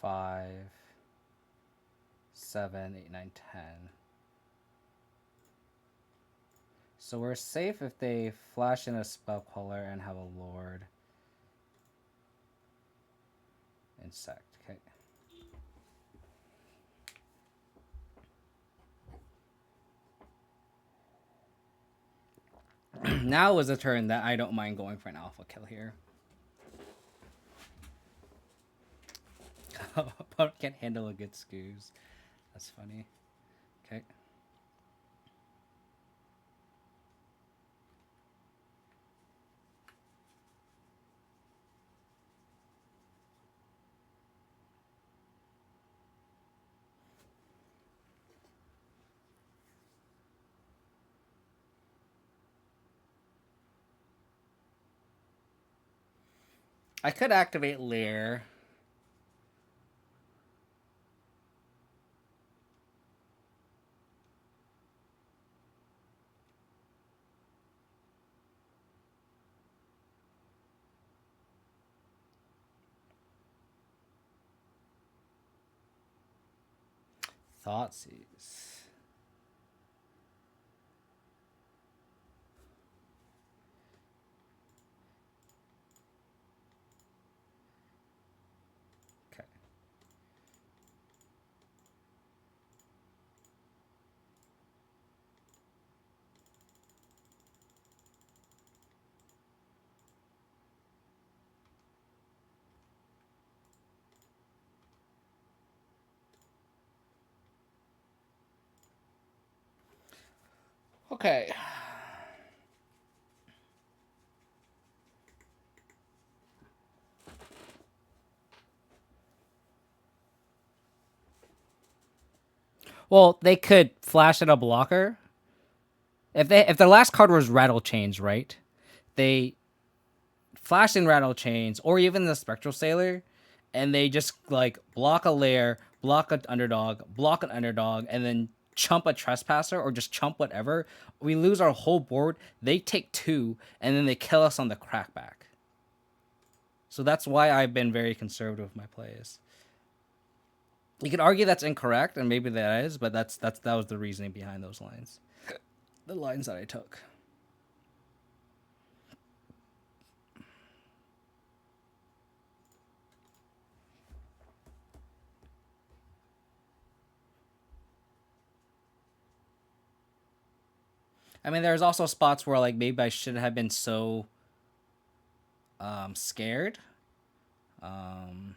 Speaker 1: 5, 7, 8, 9, 10. So we're safe if they flash in a spell queller and have a lord. Insect. Okay. Now is a turn that I don't mind going for an alpha kill here. Opponent can't handle a good scoos. That's funny. Okay. I could activate Lair. Thoughtseize. Okay. Okay. Well, they could flash at a blocker. If their last card was Rattle Chains, right? They flash in Rattle Chains or even the Spectral Sailor, and they just like block a lair, block an underdog, and then chump a trespasser or just chump whatever. We lose our whole board. They take 2, and then they kill us on the crackback. So that's why I've been very conservative with my plays. You could argue that's incorrect, and maybe that is, but that was the reasoning behind those lines. The lines that I took. I mean, there's also spots where like maybe I should have been so scared. Um,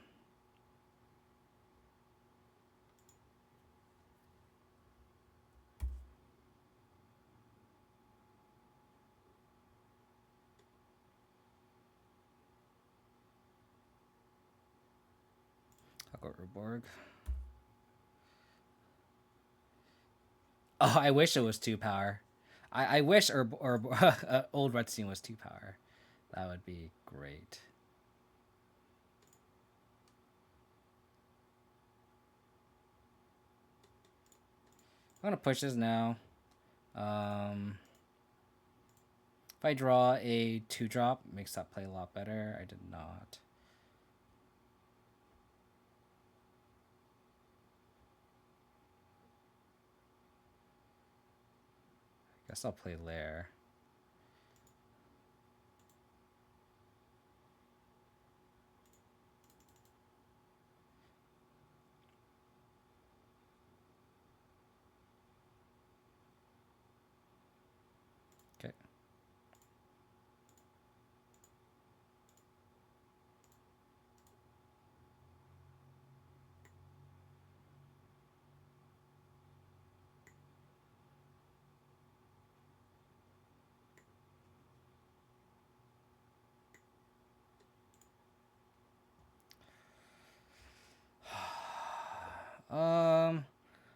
Speaker 1: I'll go Urborg. Oh, I wish it was 2 power. I wish Old Redstein was 2 power. That would be great. I'm gonna push this now. If I draw a 2-drop, makes that play a lot better. I did not. Guess I'll play Lair. Okay.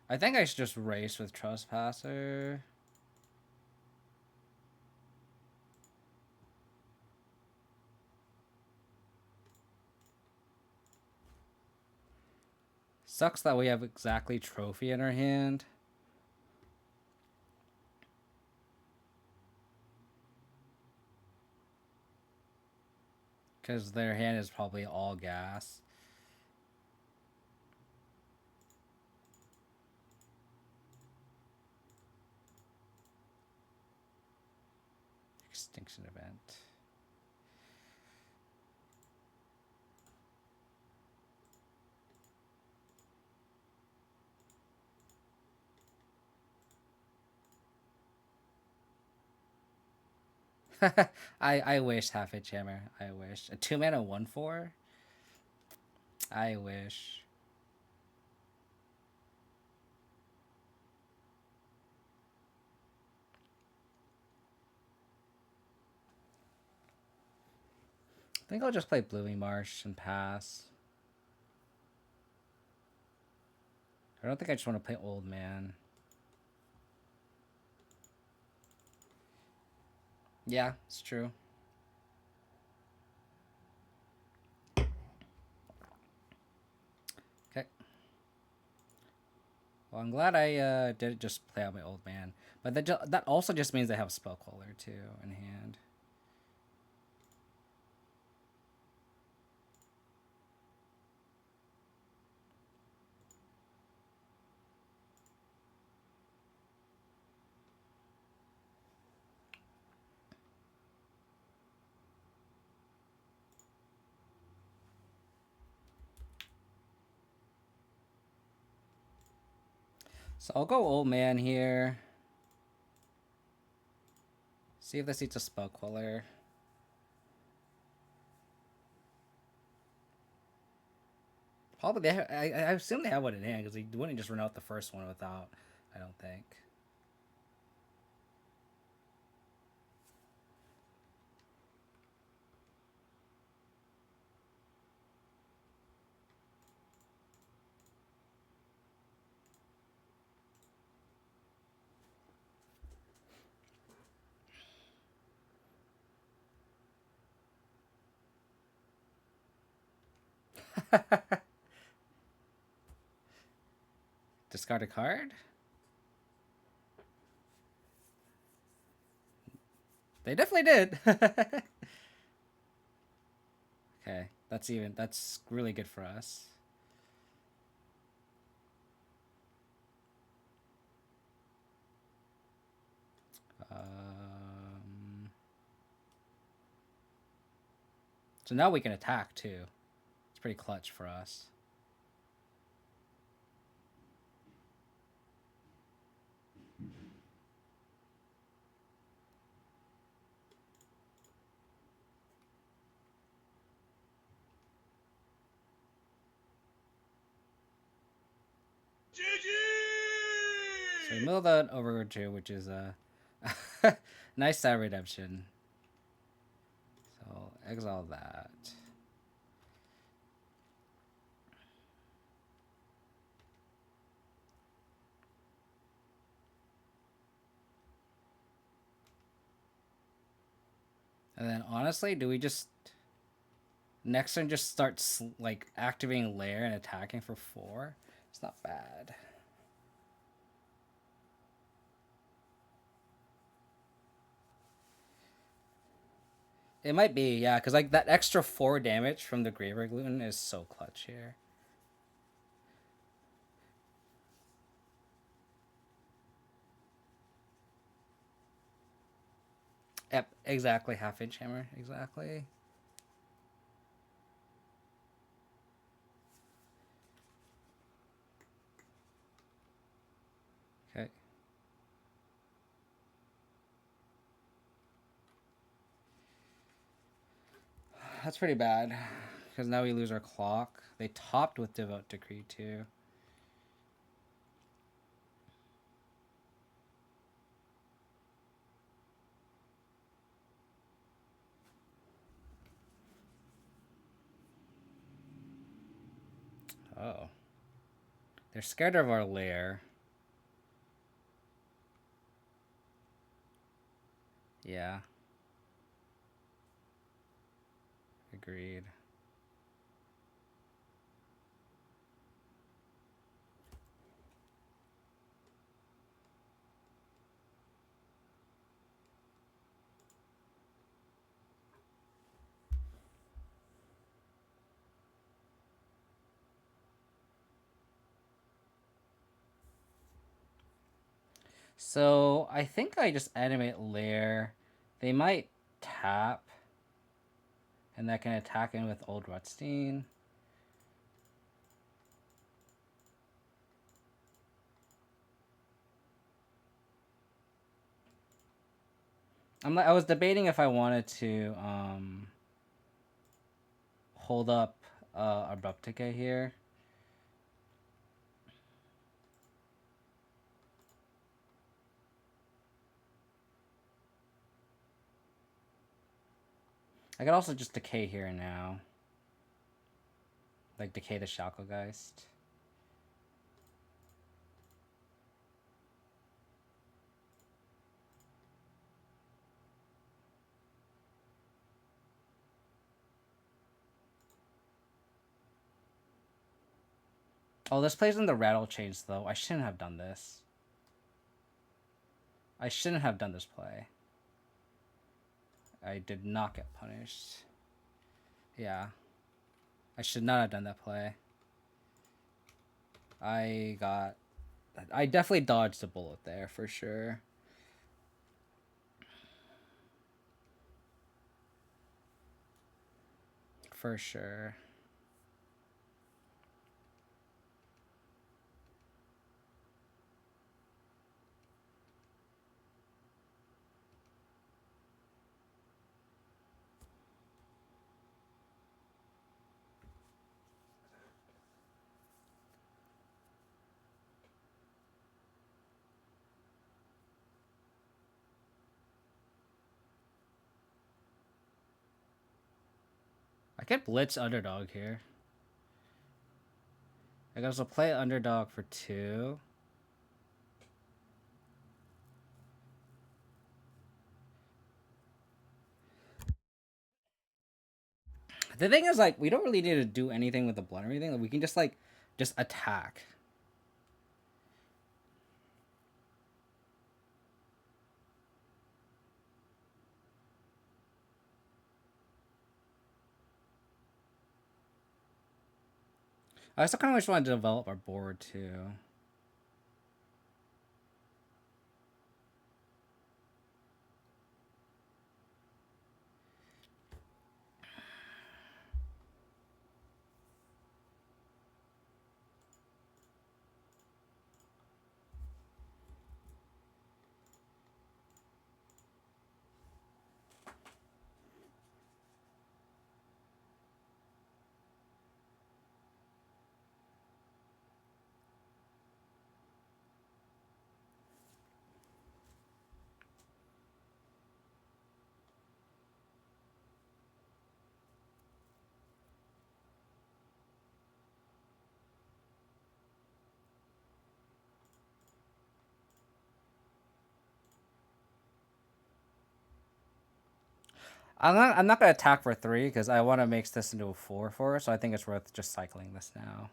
Speaker 1: I think I should just race with Trespasser. Sucks that we have exactly Trophy in our hand. Because their hand is probably all gas. Extinction event. I wish half a jammer. I wish a 2-mana 1/4. I wish. I think I'll just play Bluey Marsh and pass. I don't think I just want to play Old Man. Yeah, it's true. Okay. Well, I'm glad I did just play out my Old Man. But that also just means I have Spellcaller too in hand. So I'll go Old Man here. See if this eats a Spellcaller. Probably I assume they have one in hand because they wouldn't just run out the first one without. I don't think. Discard a card? They definitely did. Okay, that's really good for us. So now we can attack too. It's pretty clutch for us. So we mill that over to, which is a nice side redemption. So exile that. And then honestly, do we just next turn just start like activating lair and attacking for 4? It's not bad. It might be, yeah, because like that extra 4 damage from the Graveyard Gluten is so clutch here. Yep, exactly. Half-inch hammer, exactly. Okay. That's pretty bad, because now we lose our clock. They topped with Devout Decree too. Oh. They're scared of our lair. Yeah. Agreed. So I think I just animate lair. They might tap, and that can attack in with Old Rutstein. I was debating if I wanted to hold up Abrupt Decay here. I could also just decay here now. Like decay the Shacklegeist. Oh, this plays in the Rattle Chains though. I shouldn't have done this. I shouldn't have done this play. I did not get punished. Yeah. I should not have done that play. I definitely dodged a bullet there for sure. For sure. I could blitz underdog here. I could also play underdog for 2. The thing is, like, we don't really need to do anything with the blood or anything. Like, we can just like just attack. I also kind of just want to develop our board too. I'm not gonna attack for 3 because I want to make this into a 4 for us. So I think it's worth just cycling this now.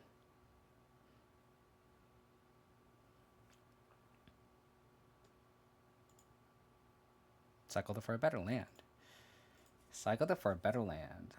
Speaker 1: Cycle it for a better land. Cycle it for a better land.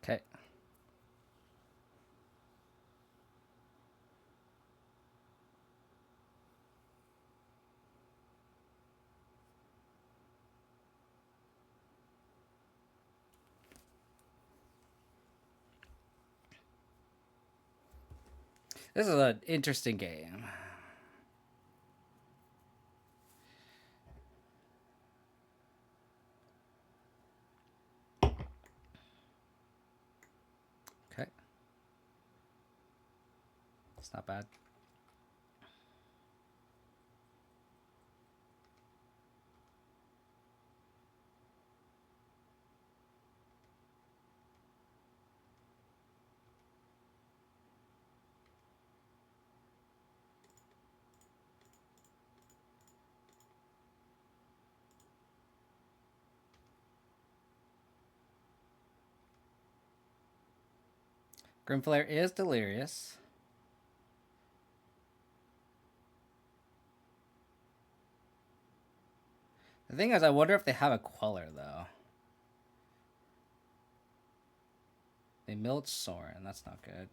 Speaker 1: Okay. This is an interesting game. Okay. It's not bad. Grimflare is delirious. The thing is, I wonder if they have a Queller, though. They milled Soren. That's not good.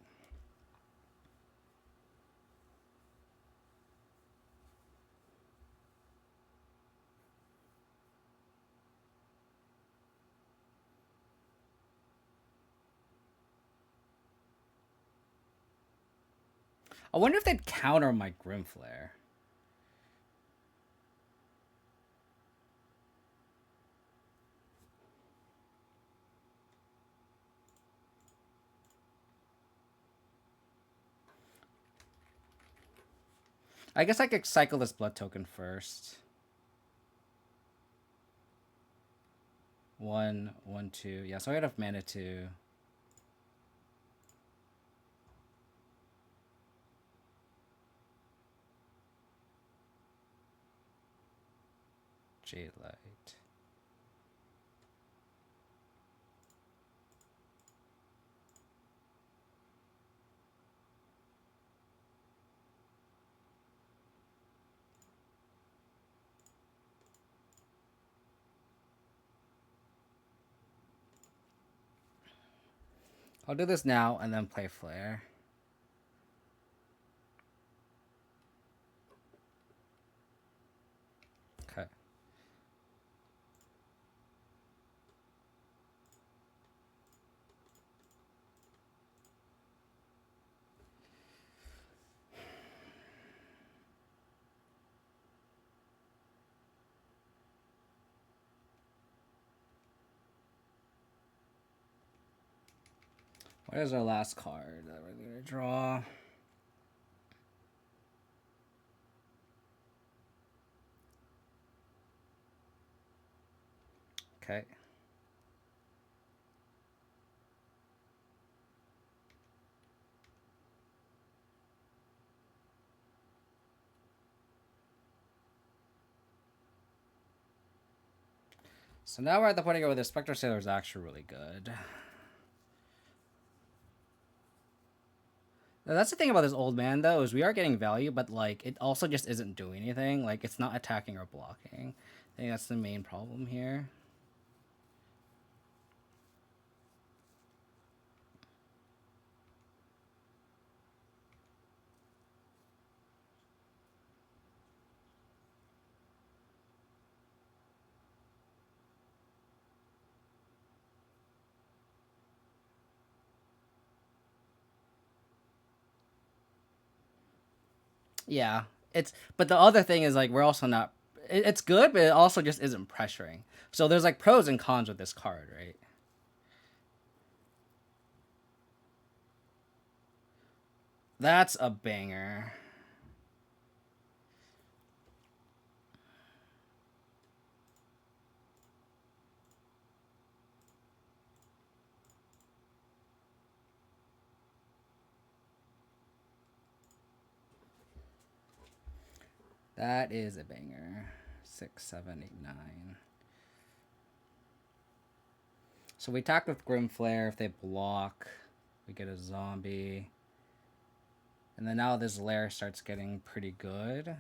Speaker 1: I wonder if they'd counter my Grimflare. I guess I could cycle this blood token first. 1, 1, 2. Yeah, so I got enough mana to. Jade Light. I'll do this now and then play Flare. Okay. What is our last card that we're going to draw? Okay. So now we're at the point where the Spectre Sailor is actually really good. Now, that's the thing about this old man, though, is we are getting value, but like it also just isn't doing anything. Like it's not attacking or blocking. I think that's the main problem here. Yeah, but the other thing is like we're also not. It's good, but it also just isn't pressuring. So there's like pros and cons with this card, right? That's a banger. That is a banger. 6, 7, 8, 9. So we attack with Grim Flare. If they block, we get a zombie. And then now this lair starts getting pretty good.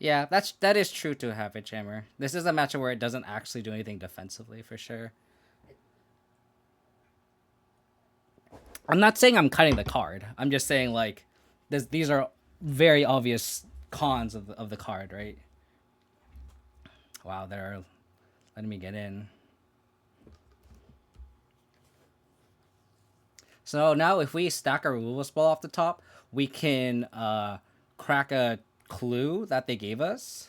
Speaker 1: Yeah, that is true to Havage Hammer. This is a matchup where it doesn't actually do anything defensively for sure. I'm not saying I'm cutting the card. I'm just saying like these are very obvious cons of the card, right? Wow, they're letting me get in. So now if we stack a removal spell off the top, we can crack a clue that they gave us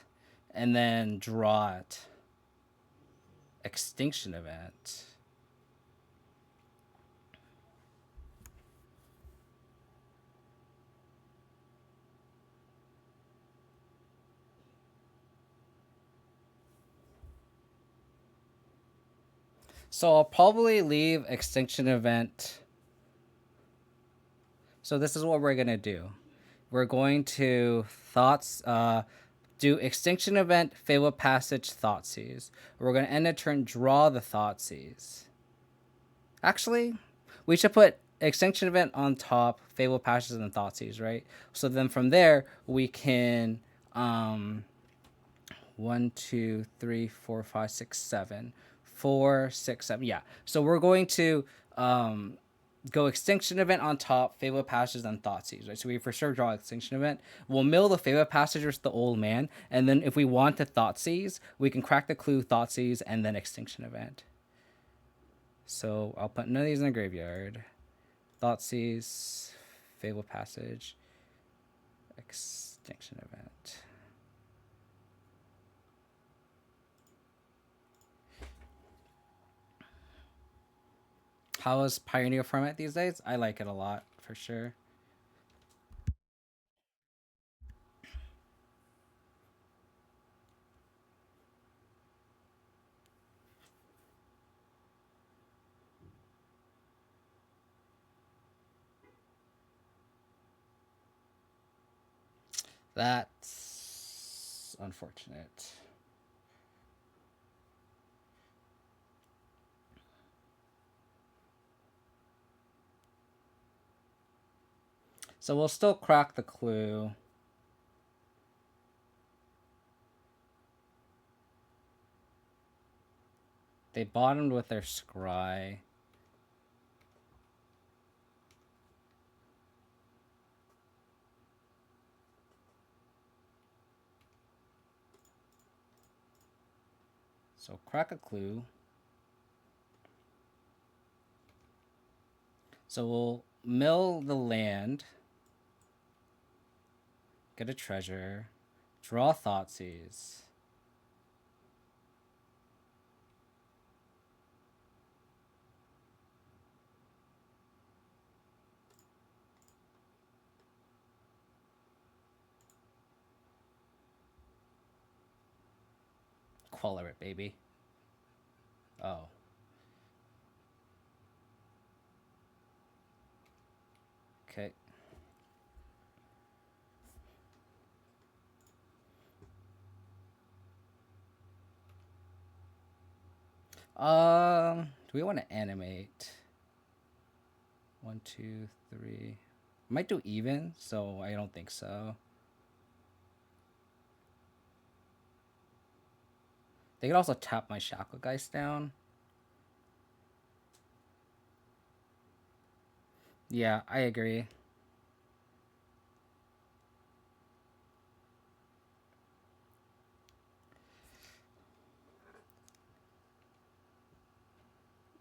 Speaker 1: and then draw it. Extinction event. So I'll probably leave extinction event. So this is what we're gonna do. We're going to do extinction event, Fable Passage, Thoughtseize. We're gonna end a turn, draw the Thoughtseize. Actually, we should put extinction event on top, Fable Passage, and Thoughtseize, right? So then from there we can 1, 2, 3, 4, 5, 6, 7. 4, 6, 7. Yeah. So we're going to go extinction event on top, Fable Passage, and Thoughtseize, right? So we for sure draw extinction event. We'll mill the Fable Passage with the old man, and then if we want to Thoughtseize, we can crack the clue, Thoughtseize, and then extinction event. So I'll put none of these in the graveyard. Thoughtseize, Fable Passage, extinction event. How is Pioneer format these days? I like it a lot, for sure. That's unfortunate. So we'll still crack the clue. They bottomed with their scry. So crack a clue. So we'll mill the land. Get a treasure. Draw Thoughtseize. Queller it, baby. Oh. Okay. Do we want to animate? 1, 2, 3. Might do even, so I don't think so. They could also tap my Shackle Geist down. Yeah, I agree.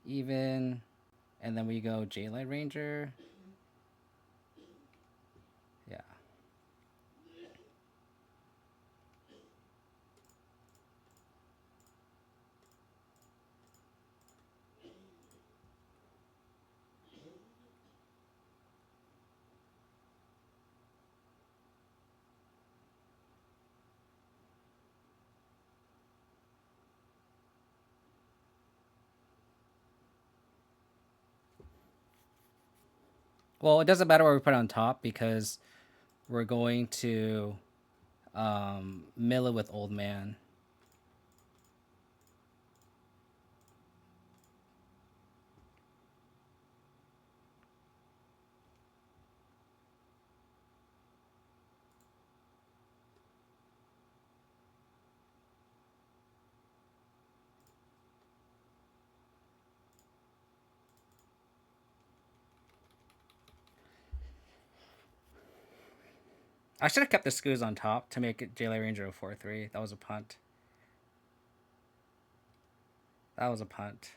Speaker 1: Even, and then we go J-Light Ranger. Yeah. Well, it doesn't matter what we put on top because we're going to mill it with Old Man. I should have kept the Scoos on top to make it J-Light Ranger a 4-3. That was a punt. That was a punt.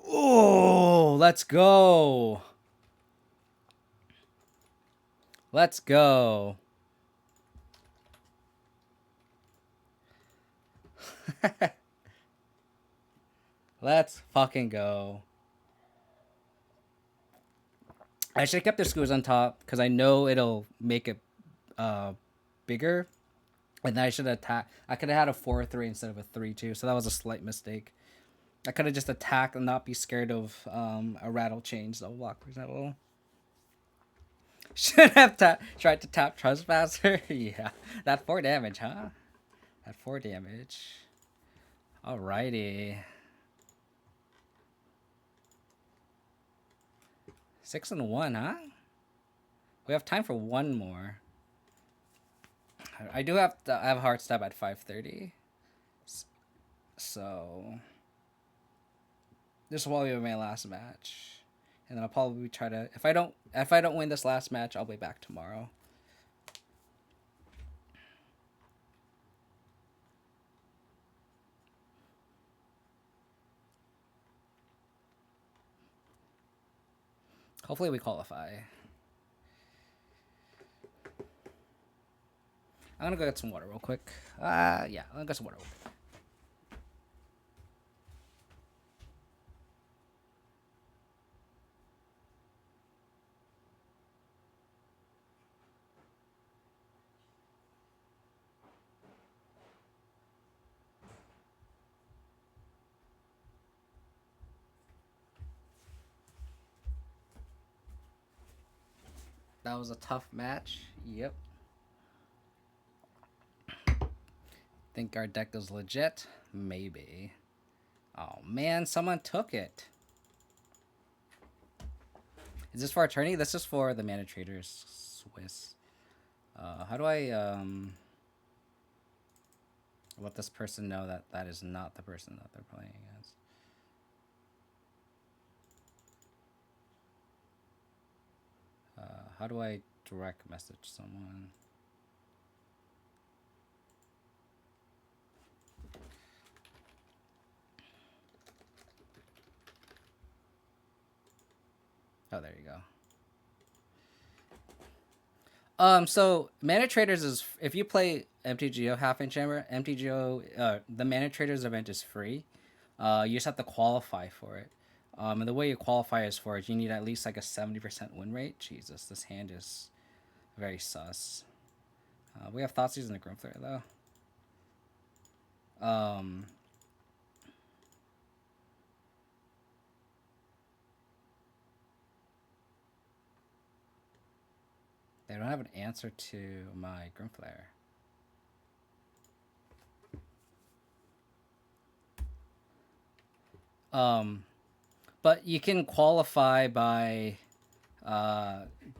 Speaker 1: Oh, let's go. Let's go. Let's fucking go. I should have kept the Scoos on top because I know it'll make it bigger. And then I should have attacked. I could have had a 4-3 instead of a 3-2. So that was a slight mistake. I could have just attacked and not be scared of a rattle change that will block, for example. Should have tried to tap Trespasser. Yeah. That 4 damage, huh? That 4 damage. Alrighty. 6-1, huh? We have time for one more. I do have to. I have a hard stop at 5:30. So this will be my last match, and then I'll probably try to. If I don't win this last match, I'll be back tomorrow. Hopefully we qualify. I'm gonna go get some water real quick. Yeah, I'm gonna get some water real quick. That was a tough match. Yep. Think our deck is legit? Maybe. Oh man, someone took it. Is this for attorney? This is for the Manatraders Swiss. How do I let this person know that that is not the person that they're playing against? How do I direct message someone? Oh, there you go. So Manatraders is if you play MTGO Half Inch Hammer, MTGO the Manatraders event is free. You just have to qualify for it. And the way you qualify is for it, you need at least like a 70% win rate. Jesus, this hand is very sus. We have Thoughtseize in the Grimflare though. They don't have an answer to my Grimflare. But you can qualify by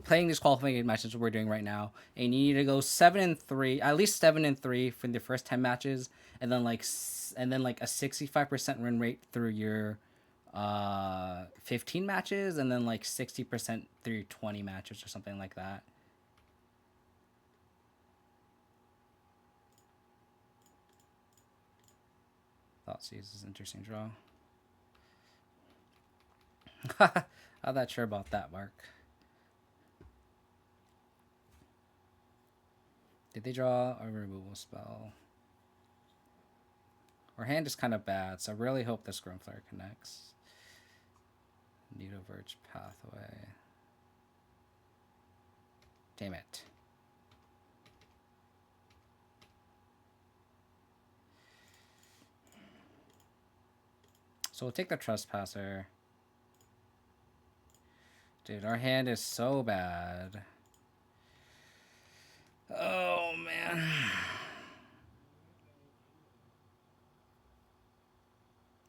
Speaker 1: playing these qualifying matches we're doing right now, and you need to go 7-3, at least 7-3 for the first 10 matches, and then like a 65% win rate through your 15 matches, and then like 60% through 20 matches or something like that. Thoughtseize is an interesting draw. I'm not sure about that, Mark. Did they draw a removal spell? Our hand is kind of bad, so I really hope this Grimflare connects. Nidoverge Pathway. Damn it. So we'll take the Trespasser. Dude, our hand is so bad. Oh, man.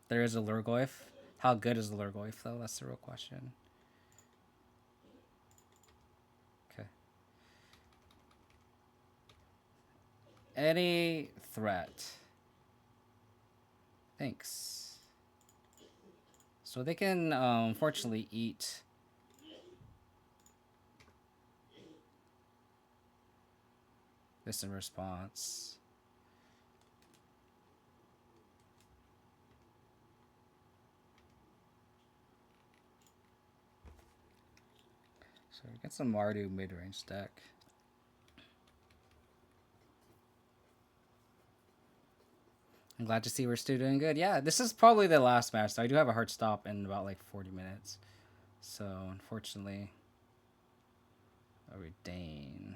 Speaker 1: There is a Lurgoyf. How good is the Lurgoyf, though? That's the real question. Okay. Any threat. Thanks. So they can, unfortunately, eat this in response. So we get some Mardu mid-range deck. I'm glad to see we're still doing good. Yeah, this is probably the last match, so I do have a hard stop in about like 40 minutes. So, unfortunately, a Redain.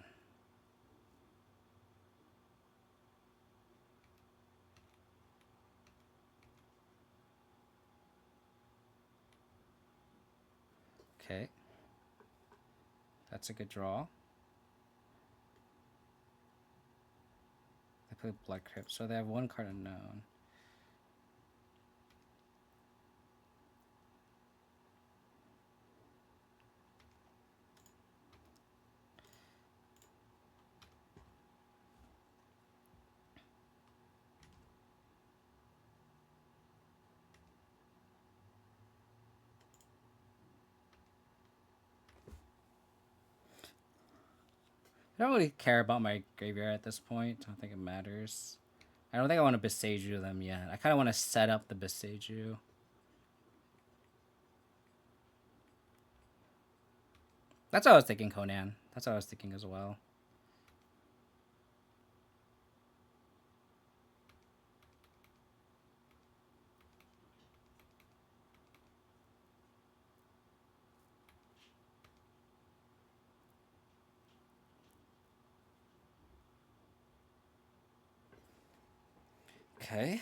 Speaker 1: Okay. That's a good draw. They play Blood Crypt, so they have one card unknown. I don't really care about my graveyard at this point. I don't think it matters. I don't think I want to Beseiju them yet. I kind of want to set up the Beseiju. That's what I was thinking, Conan. That's what I was thinking as well. Okay.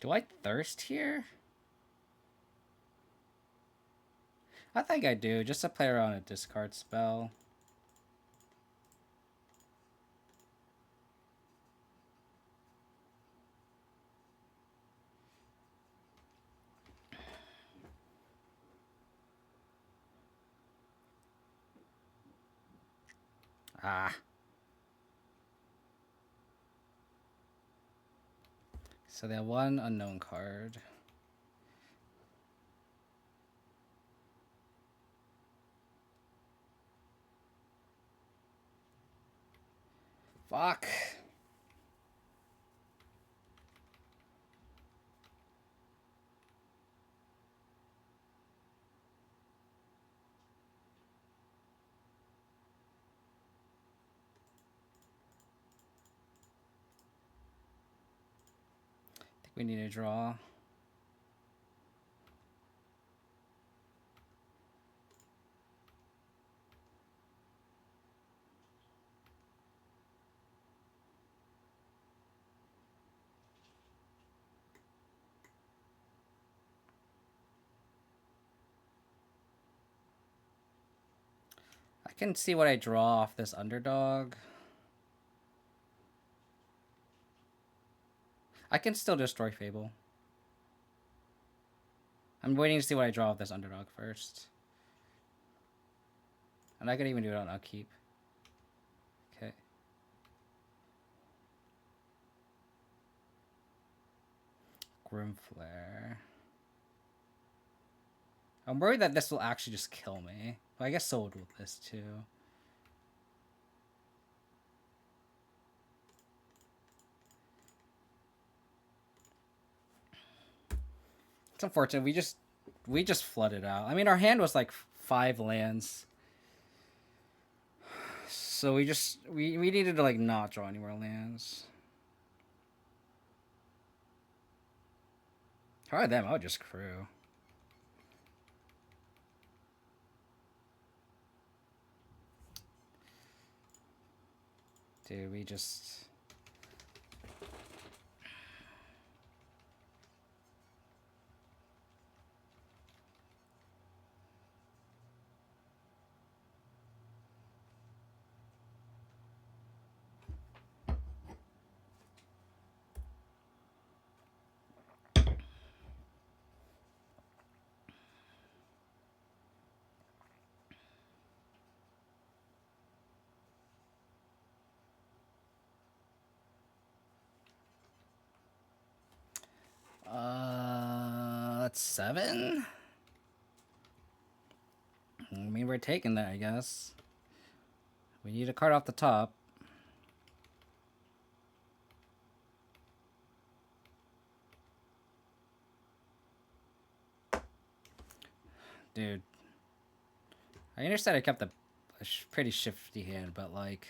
Speaker 1: Do I thirst here? I think I do, just to play around a discard spell. Ah. So they have one unknown card. Fuck. I think we need a draw. I can see what I draw off this underdog. I can still destroy Fable. I'm waiting to see what I draw off this underdog first. And I could even do it on upkeep. Okay. Grimflare. I'm worried that this will actually just kill me. But I guess so would with this too. It's unfortunate. We just flooded out. I mean, our hand was like 5 lands. So we needed to like not draw any more lands. How about them? I would just crew. Dude, we just... That's 7? I mean, we're taking that, I guess. We need a card off the top. Dude. I understand I kept a pretty shifty hand, but like...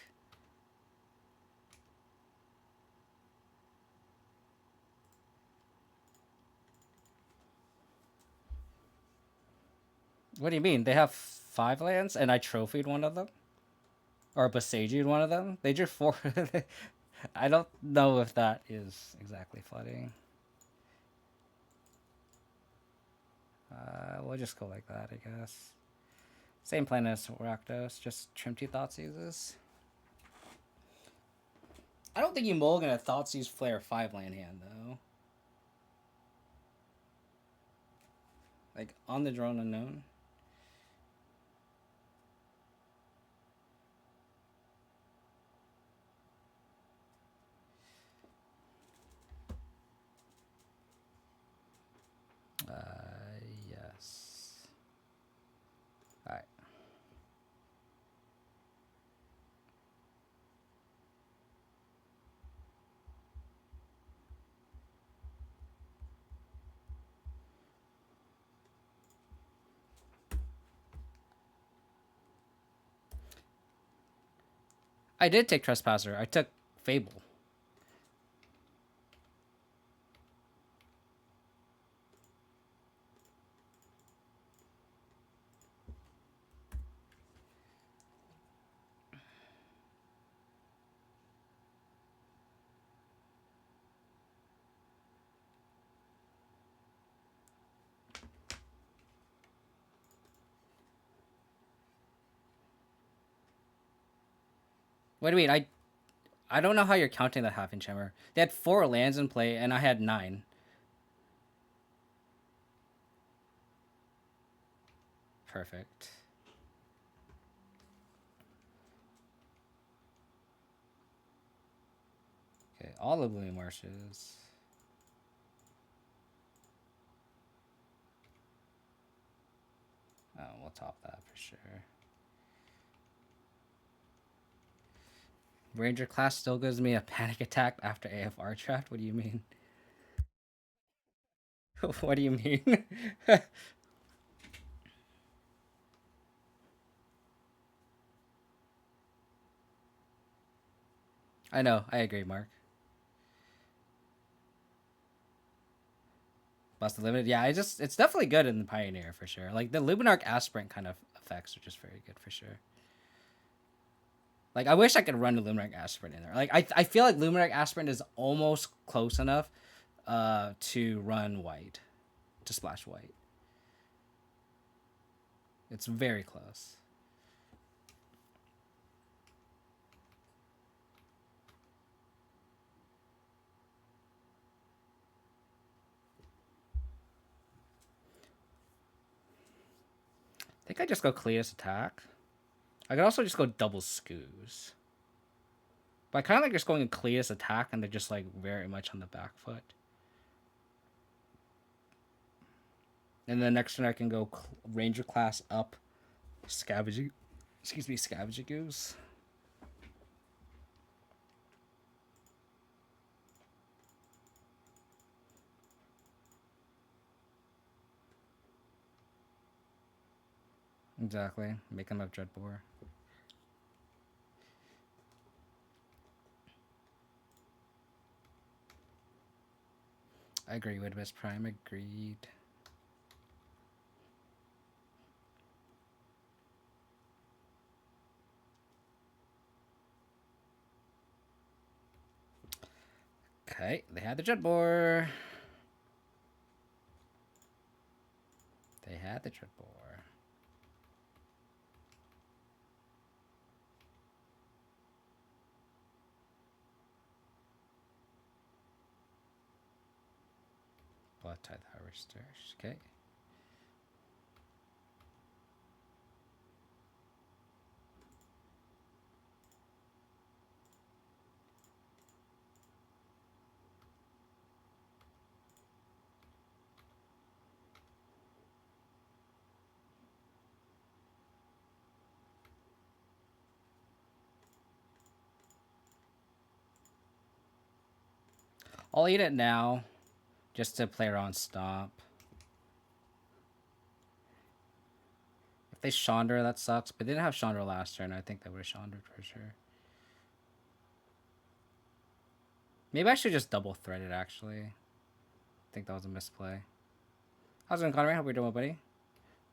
Speaker 1: What do you mean? They have 5 lands and I trophied one of them? Or Besagied one of them? They drew 4. I don't know if that is exactly flooding. We'll just go like that, I guess. Same plan as Rakdos, just trim 2 Thoughtseizes. I don't think you mulligan a Thoughtseize Flare 5 land hand, though. Like, on the drone unknown. Yes. Alright. I did take Trespasser. I took Fable. What do you mean? I don't know how you're counting that half inch hammer. They had 4 lands in play, and I had 9. Perfect. Okay, all the blooming marshes. Oh, we'll top that for sure. Ranger class still gives me a panic attack after AFR draft? What do you mean? What do you mean? I know, I agree, Mark. Busted Limited, yeah, it's definitely good in the Pioneer for sure. Like the Luminarch Aspirant kind of effects are just very good for sure. Like I wish I could run the Luminarch Aspirant in there. Like I feel like Luminarch Aspirant is almost close enough to run white, to splash white. It's very close. I think I just go Cletus attack. I could also just go double Scoos. But I kind of like just going Cletus attack and they're just like very much on the back foot. And then next turn I can go Ranger class up, Scavenging Goose. Exactly. Make him have Dreadbore. I agree with Best Prime. Agreed. Okay, they had the Dreadbore. They had the Dreadbore. Blood Tithe Harvesters. Okay. I'll eat it now, just to play around Stomp. If they Chandra, that sucks. But they didn't have Chandra last turn. I think they would have Chandra for sure. Maybe I should just double thread it, actually. I think that was a misplay. How's it going, Conrad? How we doing, buddy?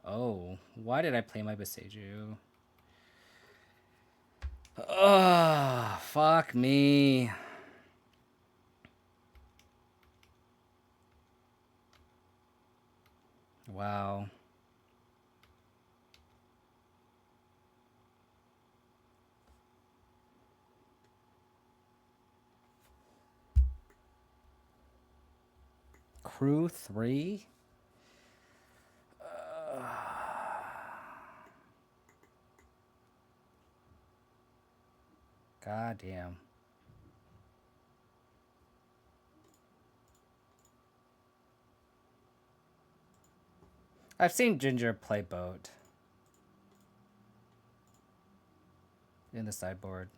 Speaker 1: Oh, why did I play my Beseju? Oh, fuck me. Wow. Crew 3? God damn. I've seen Ginger play boat in the sideboard.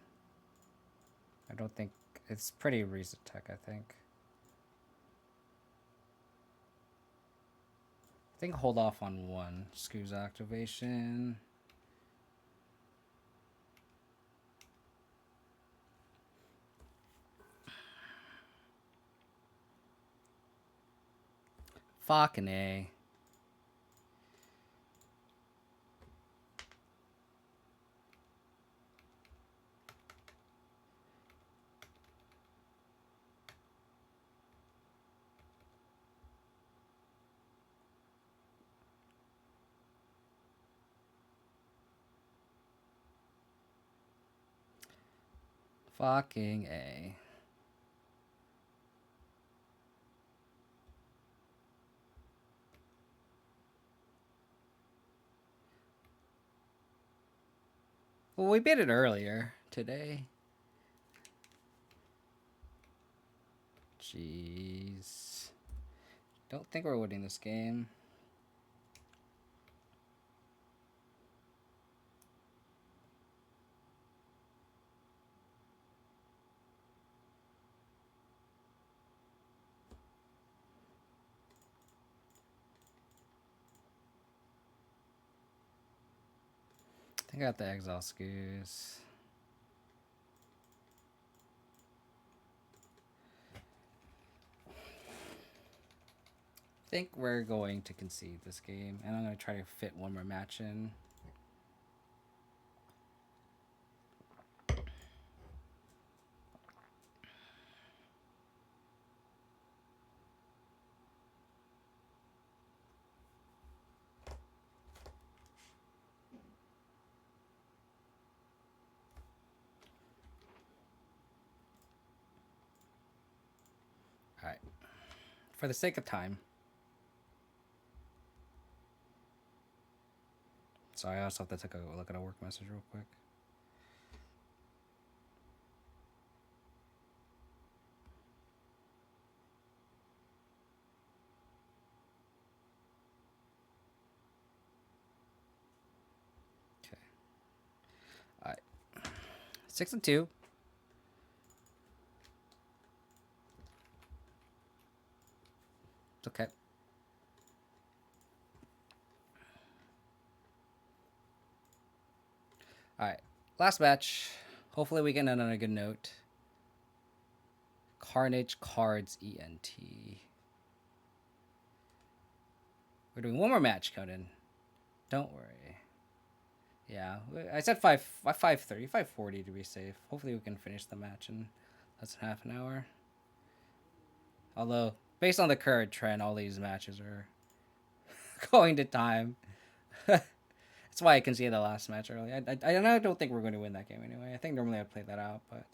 Speaker 1: I don't think it's pretty recent tech, I think. I think hold off on one. Scoos activation. Fucking A. Fucking A. Well, we beat it earlier today. Jeez. Don't think we're winning this game. I think I got the exile skews. I think we're going to concede this game, and I'm going to try to fit one more match in. Alright. For the sake of time. Sorry, I also have to take a look at a work message real quick. Okay. Alright. 6-2. It's okay. Alright. Last match. Hopefully we can end on a good note. Carnage Cards ENT. We're doing one more match, Conan. Don't worry. Yeah, I said 5:30, 5:40 to be safe. Hopefully we can finish the match in less than half an hour. Although, based on the current trend, all these matches are going to time. That's why I conceded the last match early. I don't think we're going to win that game anyway. I think normally I'd play that out, but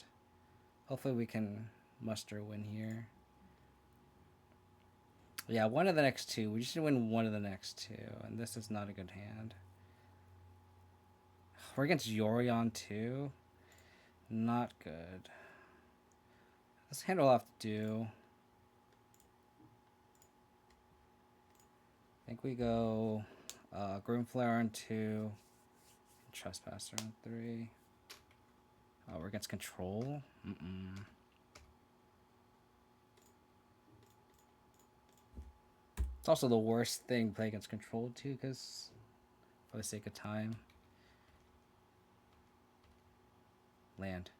Speaker 1: hopefully we can muster a win here. Yeah, one of the next two. We just need to win one of the next two, and this is not a good hand. We're against Yorion too. Not good. This hand will have to do. I think we go Groomflare on 2, Trespasser on 3. Oh, we're against Control? It's also the worst thing to play against Control too, because for the sake of time. Land.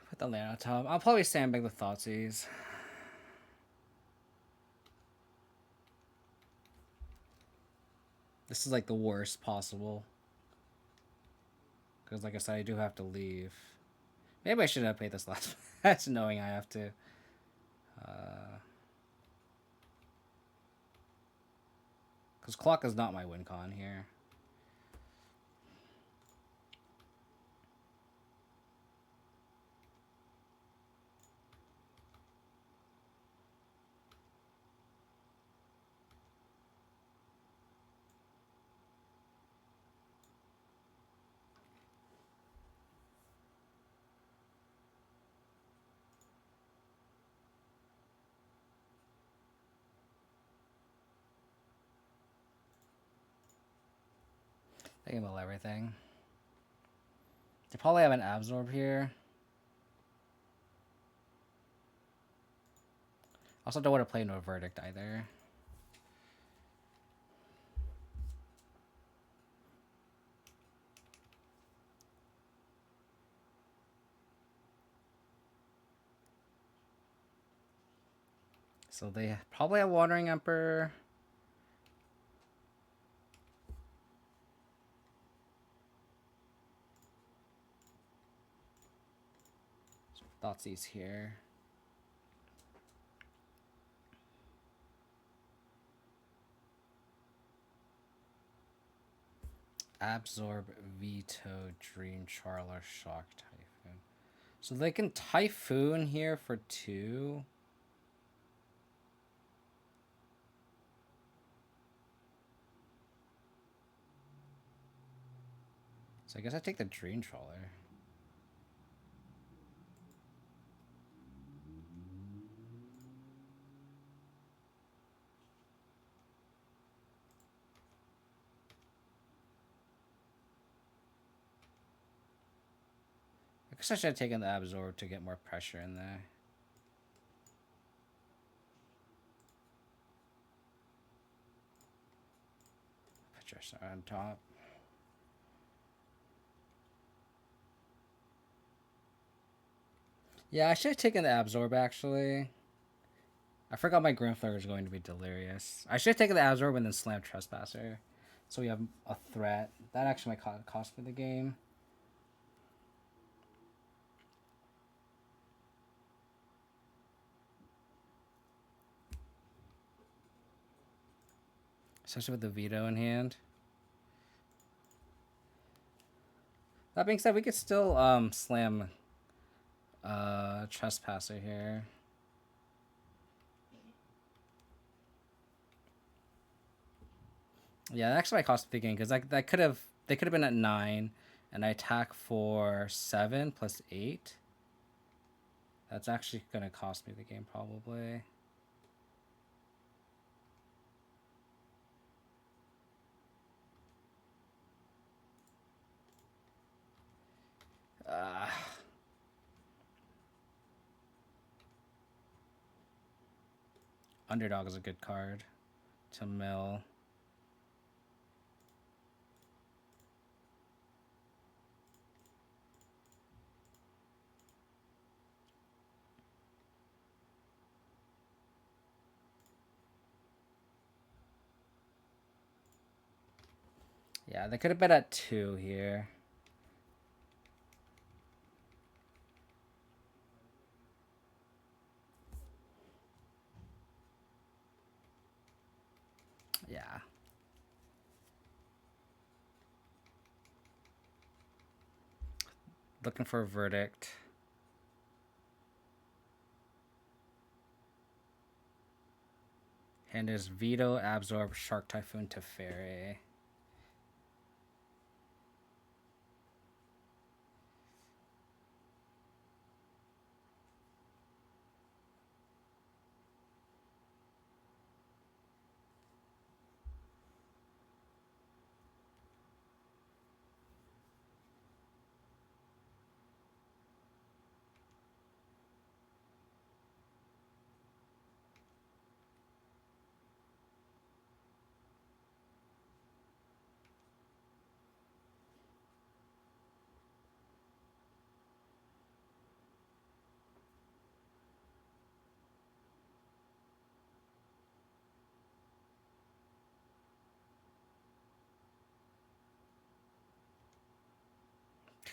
Speaker 1: Put the land on top. I'll probably sandbag the Thoughtseize. This is like the worst possible. Because like I said, I do have to leave. Maybe I should have played this last match knowing I have to. Because clock is not my win con here. They can mill everything. They probably have an Absorb here. Also don't want to play no Verdict either. So they probably have Wandering Emperor. Thoughtseize here. Absorb, Veto, Dream Charler, Shock, Typhoon. So they can Typhoon here for 2. So I guess I take the Dream Trawler. I guess I should have taken the Absorb to get more pressure in there. Put your on top. Yeah, I should have taken the Absorb actually. I forgot my Grandfather is going to be Delirious. I should have taken the Absorb and then Slam Trespasser. So we have a threat. That actually might cost me the game. Especially with the Veto in hand. That being said, we could still slam Trespasser here. Yeah, that actually might cost me the game because they could have been at 9, and I attack for 7 plus 8. That's actually gonna cost me the game probably. Underdog is a good card to mill. Yeah, they could have been at 2 here. Yeah. Looking for a verdict. And there's Veto, Absorb, Shark Typhoon to Fairy.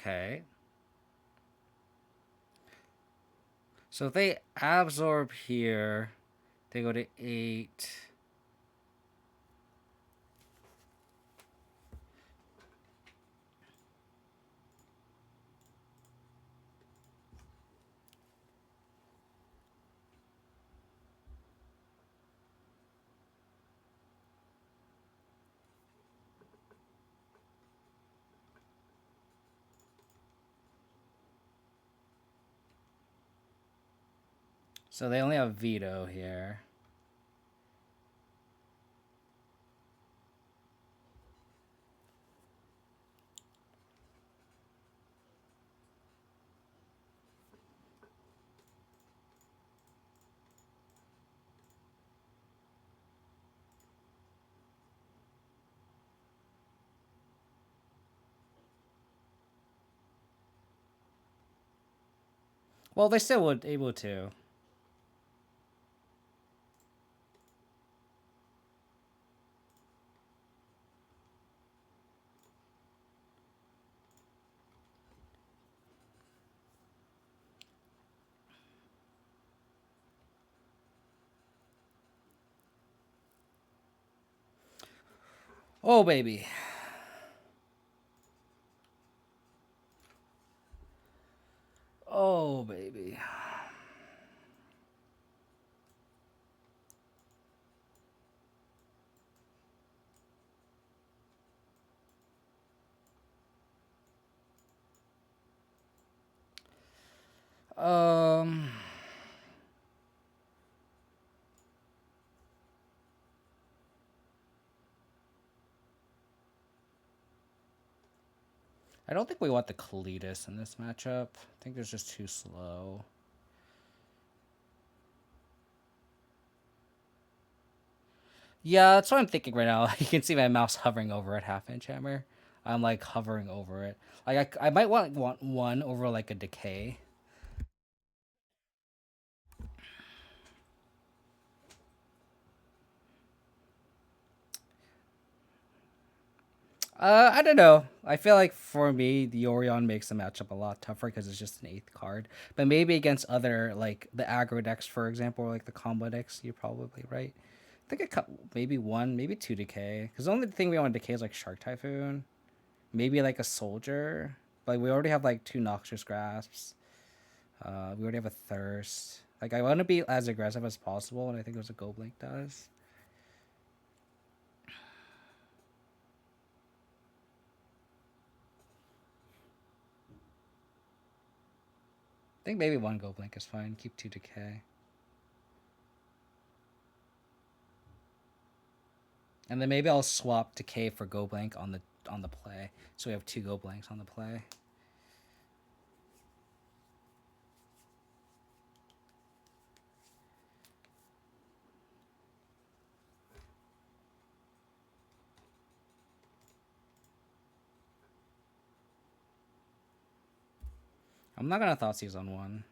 Speaker 1: Okay. So if they absorb here, they go to 8. So they only have Veto here. Well, they still would able to. Oh, baby. Oh, baby. Um, I don't think we want the Cletus in this matchup. I think it's just too slow. Yeah, that's what I'm thinking right now. You can see my mouse hovering over it, half inch hammer. I'm like hovering over it. Like I might want one over like a decay. I don't know. I feel like for me, the Orion makes the matchup a lot tougher because it's just an eighth card. But maybe against other like the aggro decks, for example, or like the combo decks, you're probably right. I think maybe one, maybe two decay. Because the only thing we want to decay is like Shark Typhoon, maybe like a Soldier. Like we already have like two Noxious Grasps. We already have a Thirst. Like I want to be as aggressive as possible, and I think it was a Go Blink does. I think maybe one Go Blink is fine. Keep two decay. And then maybe I'll swap Decay for Go Blank on the play. So we have two Go Blanks on the play. I'm not gonna Thoughtseize on one.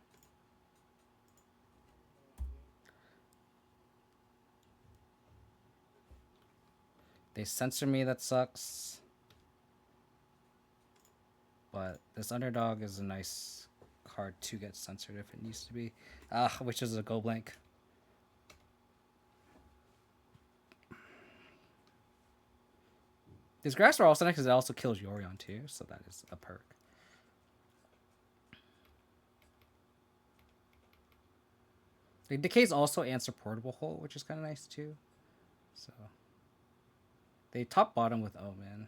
Speaker 1: They censor me, that sucks. But this Underdog is a nice card to get censored if it needs to be. Which is a Go Blank. These grass are also nice because it also kills Yorion too, so that is a perk. The Decays also answer Portable Hole, which is kind of nice too. So they top bottom with Omen.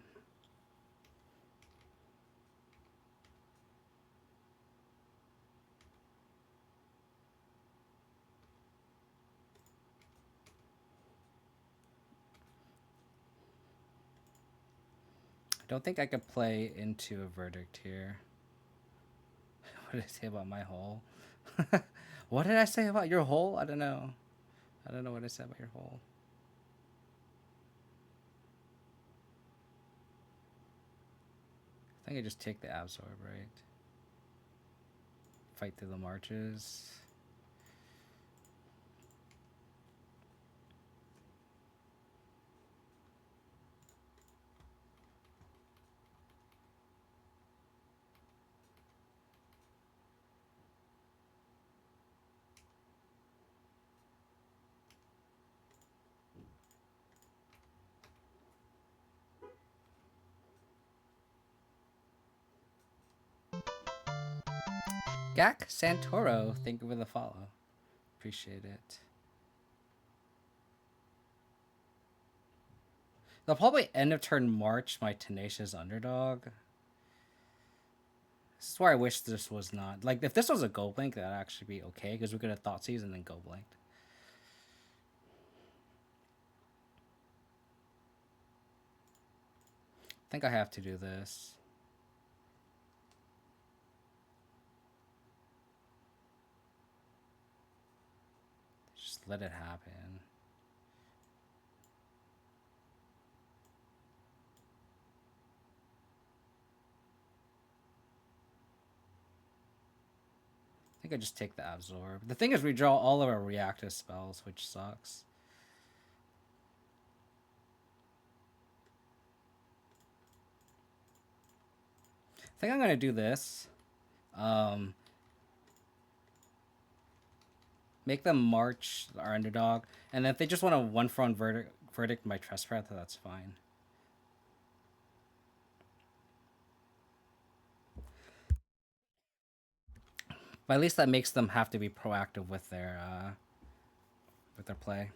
Speaker 1: I don't think I could play into a Verdict here. What did I say about my hole? What did I say about your hole? I don't know. I don't know what I said about your hole. I think I just take the Absorb, right? Fight through the marches. Gak Santoro, thank you for the follow. Appreciate it. They'll probably end of turn March my Tenacious Underdog. This is where I wish this was not. Like, if this was a Go Blink, that'd actually be okay, because we could have Thoughtseize and then Go Blinked. I think I have to do this. Just let it happen. I think I just take the Absorb. The thing is, we draw all of our reactive spells, which sucks. I think I'm gonna do this. Make them March our Underdog, and then if they just want a one-front verdict my Trespass, that's fine. But at least that makes them have to be proactive with their play.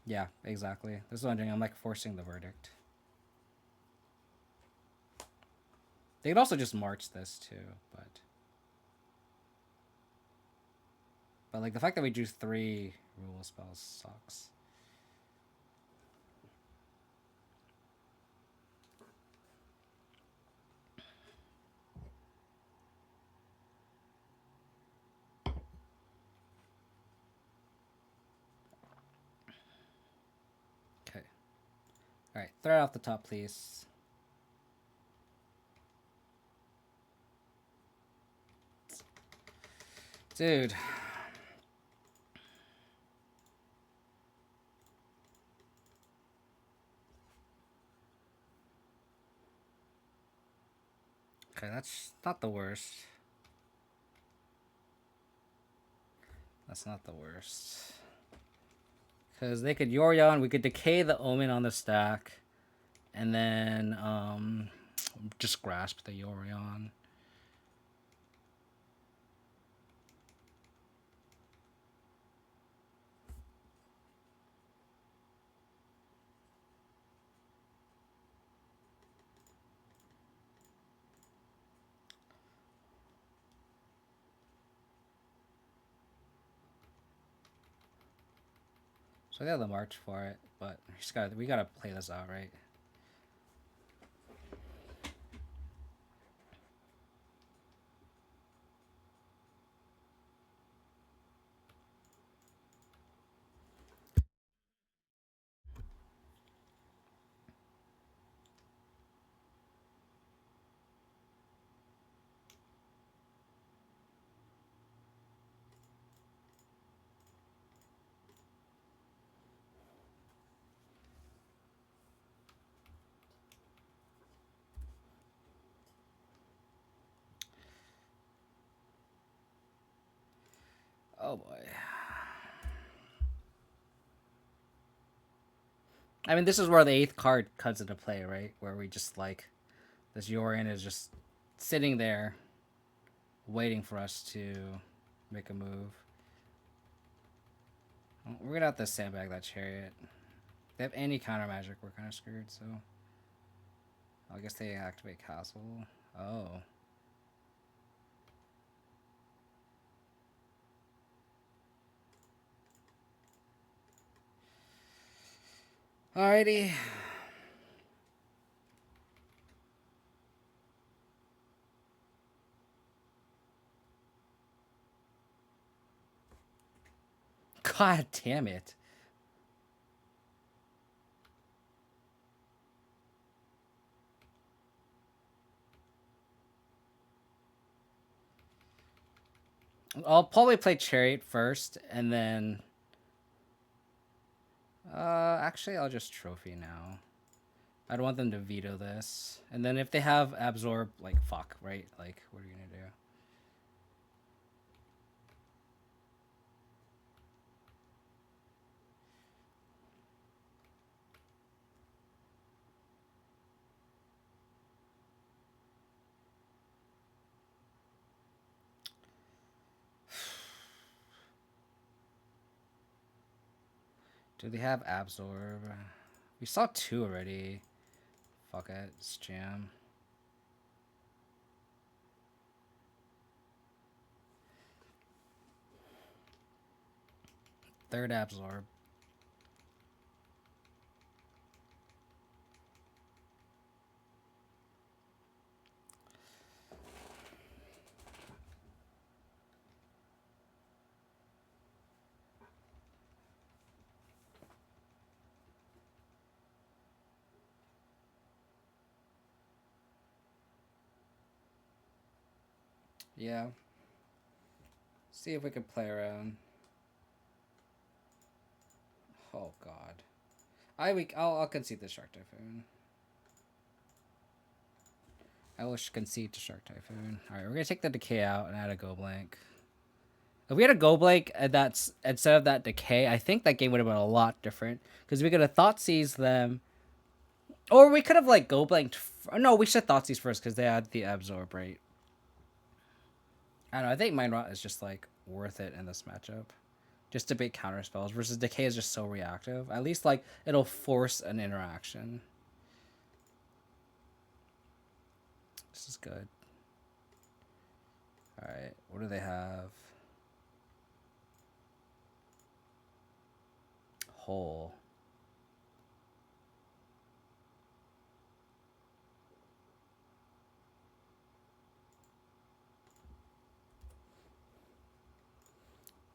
Speaker 1: Yeah, exactly. That's what I'm doing. I'm like forcing the verdict. They could also just march this too, but like the fact that we drew 3 rule spells sucks. Okay. All right, throw it off the top, please. Dude. Okay, that's not the worst. That's not the worst. Because they could Yorion, we could decay the Omen on the stack, and then just grasp the Yorion. So they have the march for it, but we gotta play this out, right? Oh boy. I mean, this is where the 8th card comes into play, right? Where we just like this Yorion is just sitting there, waiting for us to make a move. We're gonna have to sandbag that chariot. If they have any counter magic, we're kind of screwed. So I guess they activate castle. Oh. Alrighty. God damn it. I'll probably play Chariot first, and then... actually, I'll just Trophy now. I don't want them to veto this. And then if they have Absorb, like, fuck, right? Like, what are you gonna do? Do they have Absorb? We saw 2 already. Fuck it, it's jam. Third Absorb. Yeah. See if we can play around. Oh god. I'll concede the Shark Typhoon. I will concede to Shark Typhoon. Alright, we're gonna take the decay out and add a go blank. If we had a go blank and that's instead of that decay, I think that game would have been a lot different. Because we could have thought seize them. Or we could have like go blanked. No, we should thought seize first because they had the absorb, right? I don't know. I think Mind Rot is just like worth it in this matchup. Just to bait counter spells versus Decay is just so reactive. At least like it'll force an interaction. This is good. All right, what do they have? Hole.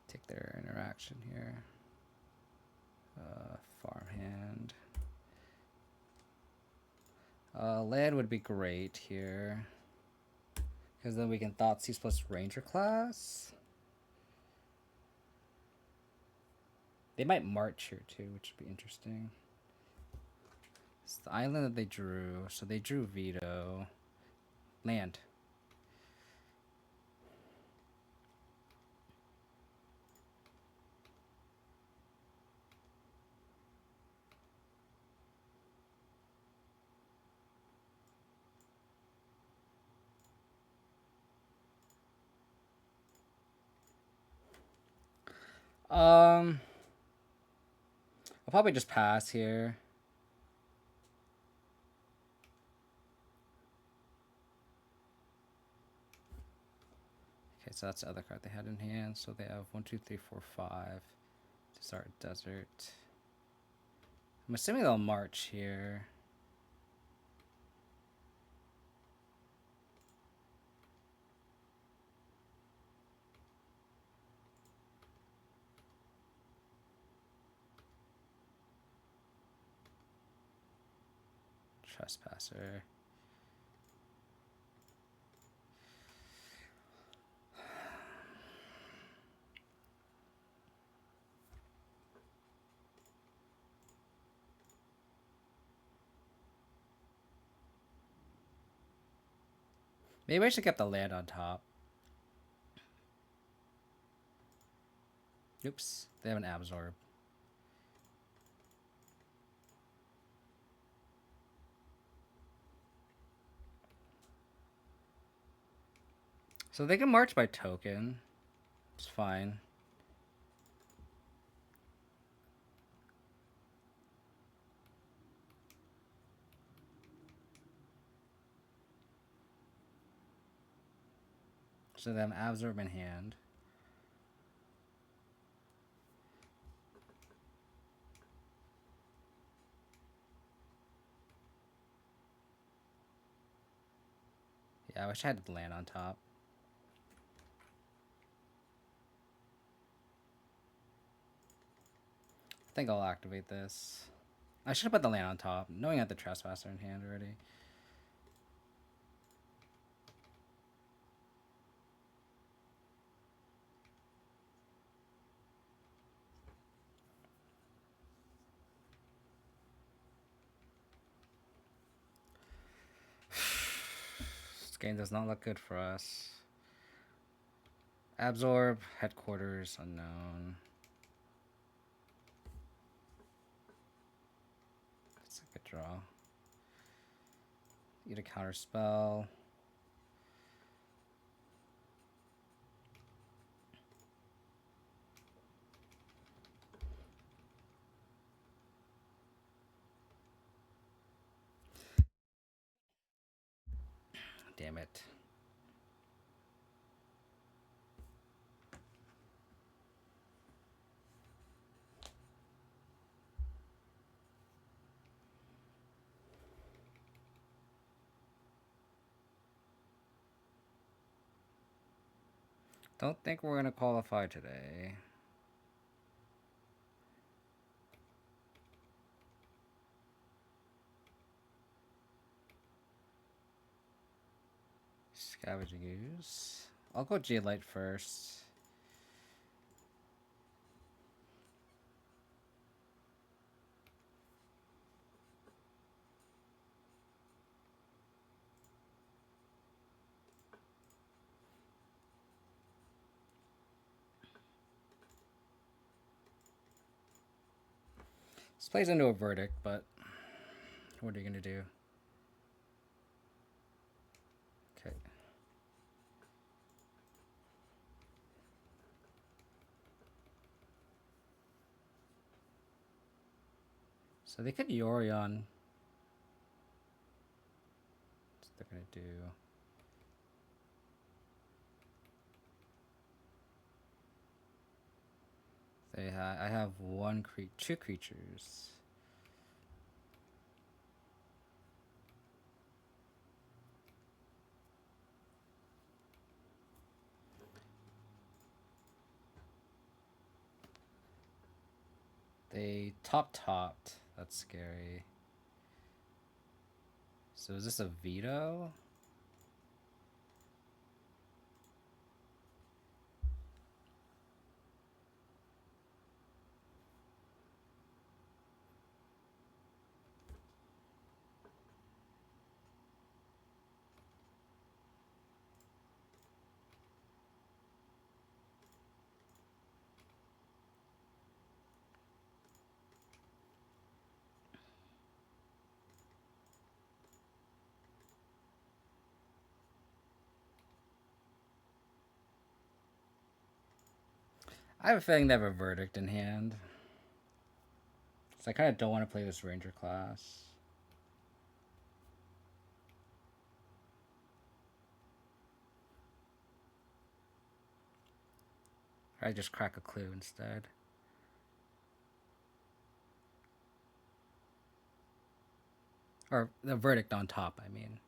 Speaker 1: Take their interaction here. Farmhand. Land would be great here. Because then we can Thoughtseize plus Ranger class. They might march here too, which would be interesting. It's the island that they drew. So they drew Veto. Land. I'll probably just pass here. Okay, so that's the other card they had in hand. So they have 1, 2, 3, 4, 5. Desert Desert. I'm assuming they'll march here. Trespasser. Maybe I should get the land on top. Oops, they have an Absorb. So they can march by token. It's fine. So they have Absorb in hand. Yeah, I wish I had the land on top. I think I'll activate this. I should have put the land on top, knowing I had the Trespasser in hand already. This game does not look good for us. Absorb, Headquarters, unknown. That's a good draw. Eat a counter spell. Damn it. Don't think we're gonna qualify today. Scavenging Ooze. I'll go Jade Light first. This plays into a verdict, but what are you gonna do? Okay. So they could Yorion. What's they're gonna do? I have two creatures. They topped. That's scary. So is this a veto? I have a feeling they have a verdict in hand. So I kind of don't want to play this ranger class. Or I just crack a clue instead. Or the verdict on top, I mean.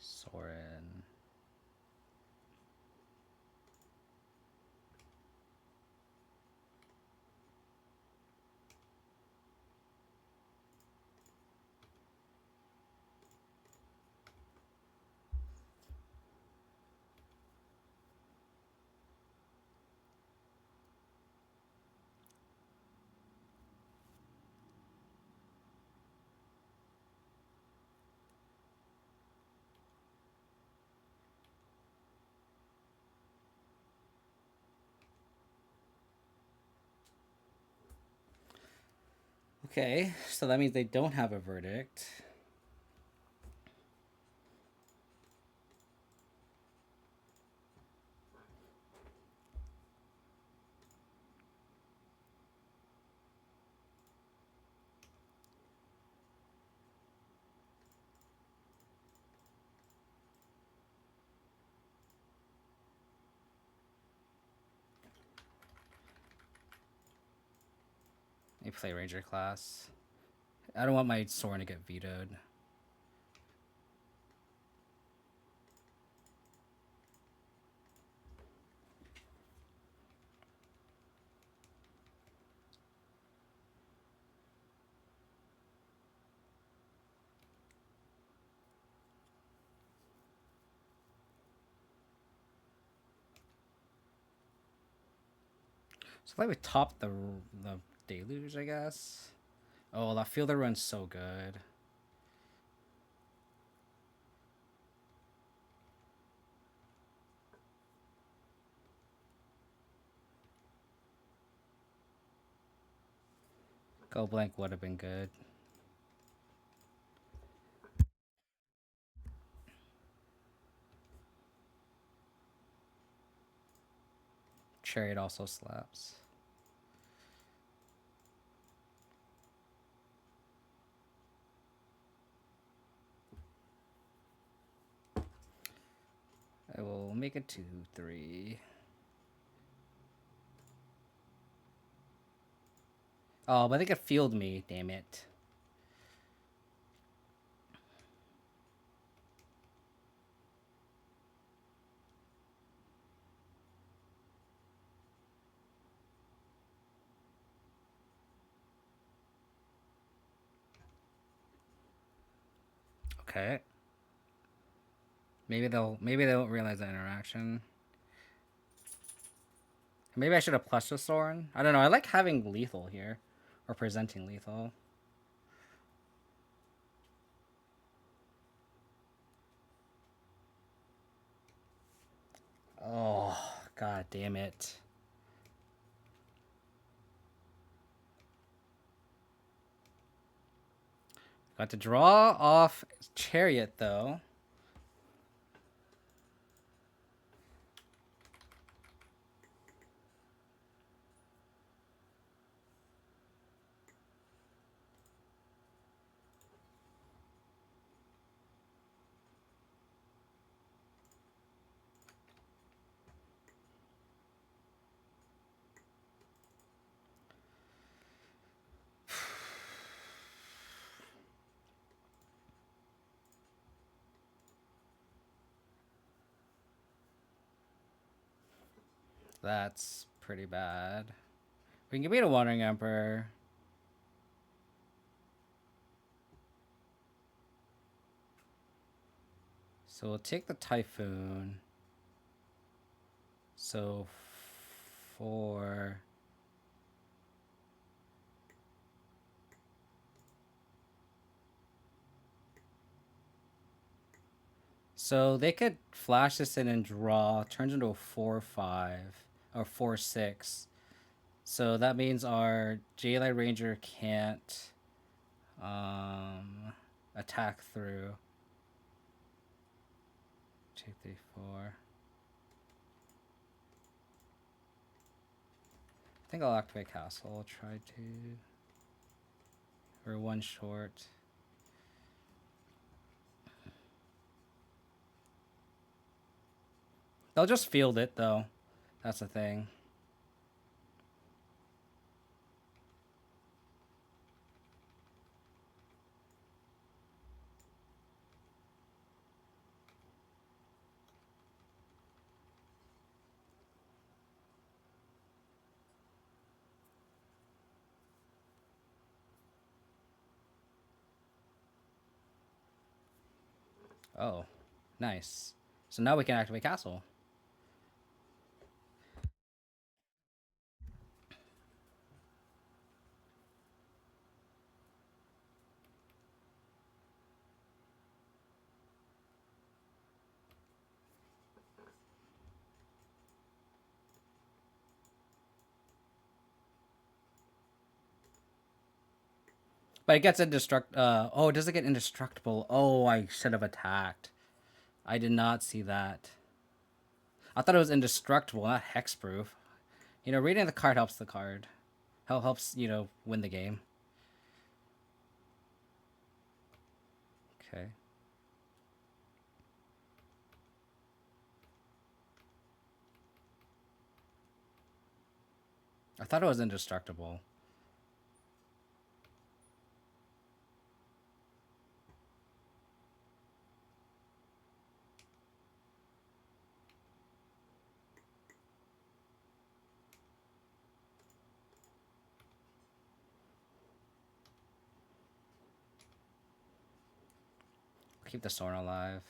Speaker 1: Soren. Okay, so that means they don't have a verdict. They play ranger class. I don't want my Soren to get vetoed. So I would top the deluge, I guess. Oh, that fielder run's so good. Go blank would have been good. Chariot also slaps. I will make it 2-3. Oh, but they could field me, damn it. Okay. Maybe they won't realize that interaction. Maybe I should have plushed the Soren. I don't know. I like having lethal here, or presenting lethal. Oh, god damn it. Got to draw off Chariot, though. That's pretty bad. We can give me the Wandering Emperor. So we'll take the Typhoon. So 4. So they could flash this in and draw. Turns into a 4/5 or 4/6. So that means our J-Light Ranger can't attack through. 2, 3, 4. I think I'll activate Castle. I'll try to. Or 1 short. They'll just field it, though. That's the thing. Oh, nice. So now we can activate Castle. But it gets indestructible. Oh, does it get indestructible? Oh, I should have attacked. I did not see that. I thought it was indestructible, not hexproof. You know, reading the card helps the card. Helps, win the game. Okay. I thought it was indestructible. Keep the Sorn alive.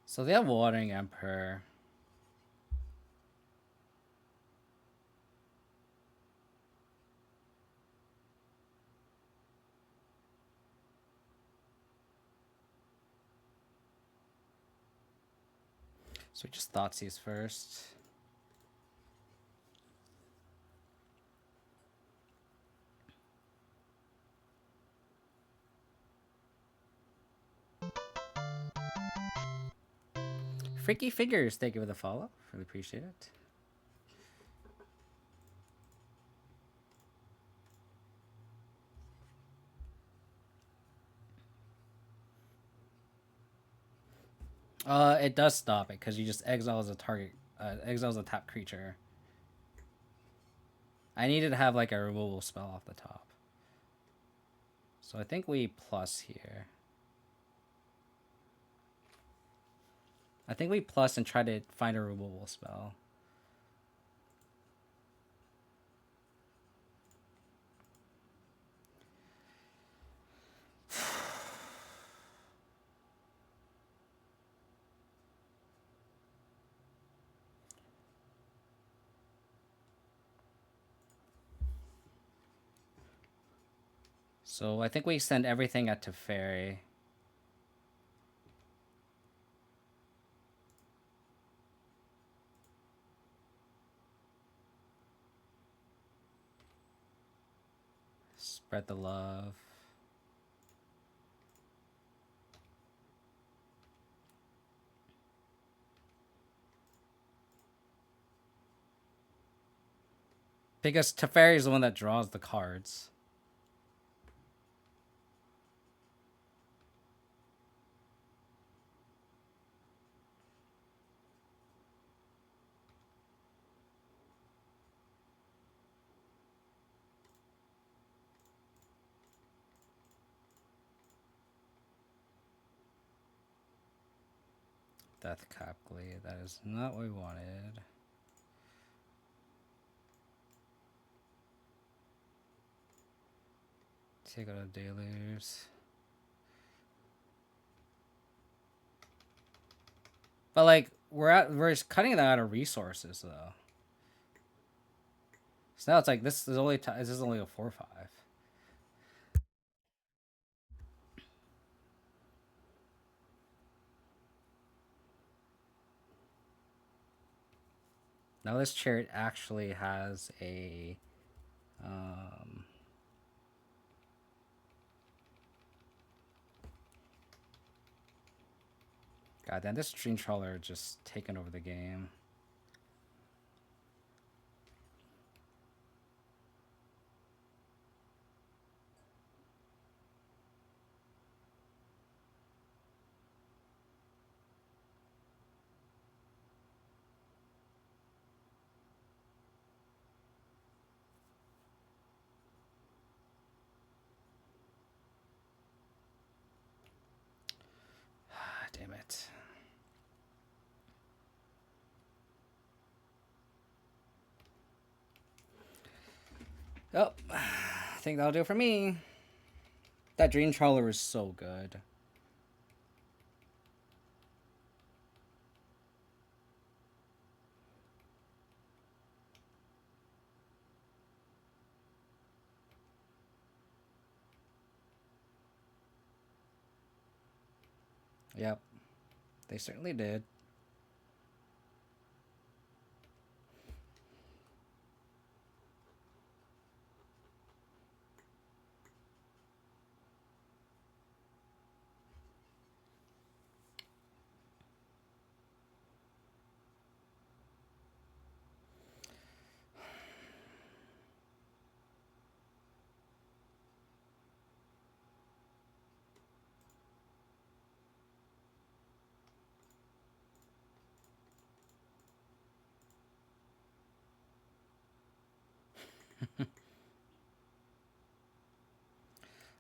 Speaker 1: So they have Watering Emperor. So we just Thoughtseize first. Freaky Figures, thank you for the follow. Really appreciate it. It does stop it because you just exiles a target, exiles a tap creature. I needed to have like a removal spell off the top. So I think we plus here. I think we plus and try to find a removal spell. So I think we send everything at Teferi. Spread the love. Because Teferi is the one that draws the cards. Death Capglee. That is not what we wanted. Take out the dealers. But like we're just cutting that out of resources though. So now it's like this is only a 4/5. Now this chariot actually has a God damn, this Dream Trawler just taking over the game. Damn it. Oh, I think that'll do it for me. That Dream Trawler is so good. Yep, they certainly did.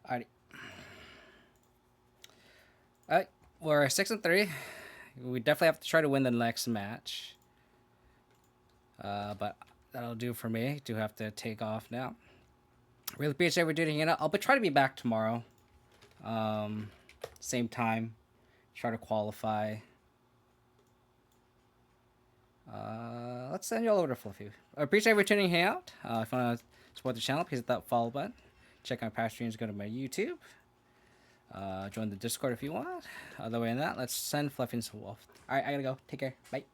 Speaker 1: Alrighty. Alright, we're 6-3. We definitely have to try to win the next match. But that'll do for me. Do have to take off now. Really appreciate everybody doing it. I'll try to be back tomorrow. Same time. Try to qualify. Let's send you all over to Fluffy. I appreciate everybody tuning out. If you want to support the channel, please hit that follow button. Check out past streams. Go to my YouTube. Join the Discord if you want. Other way than that, let's send Fluffy into Wolf. Alright, I gotta go. Take care. Bye.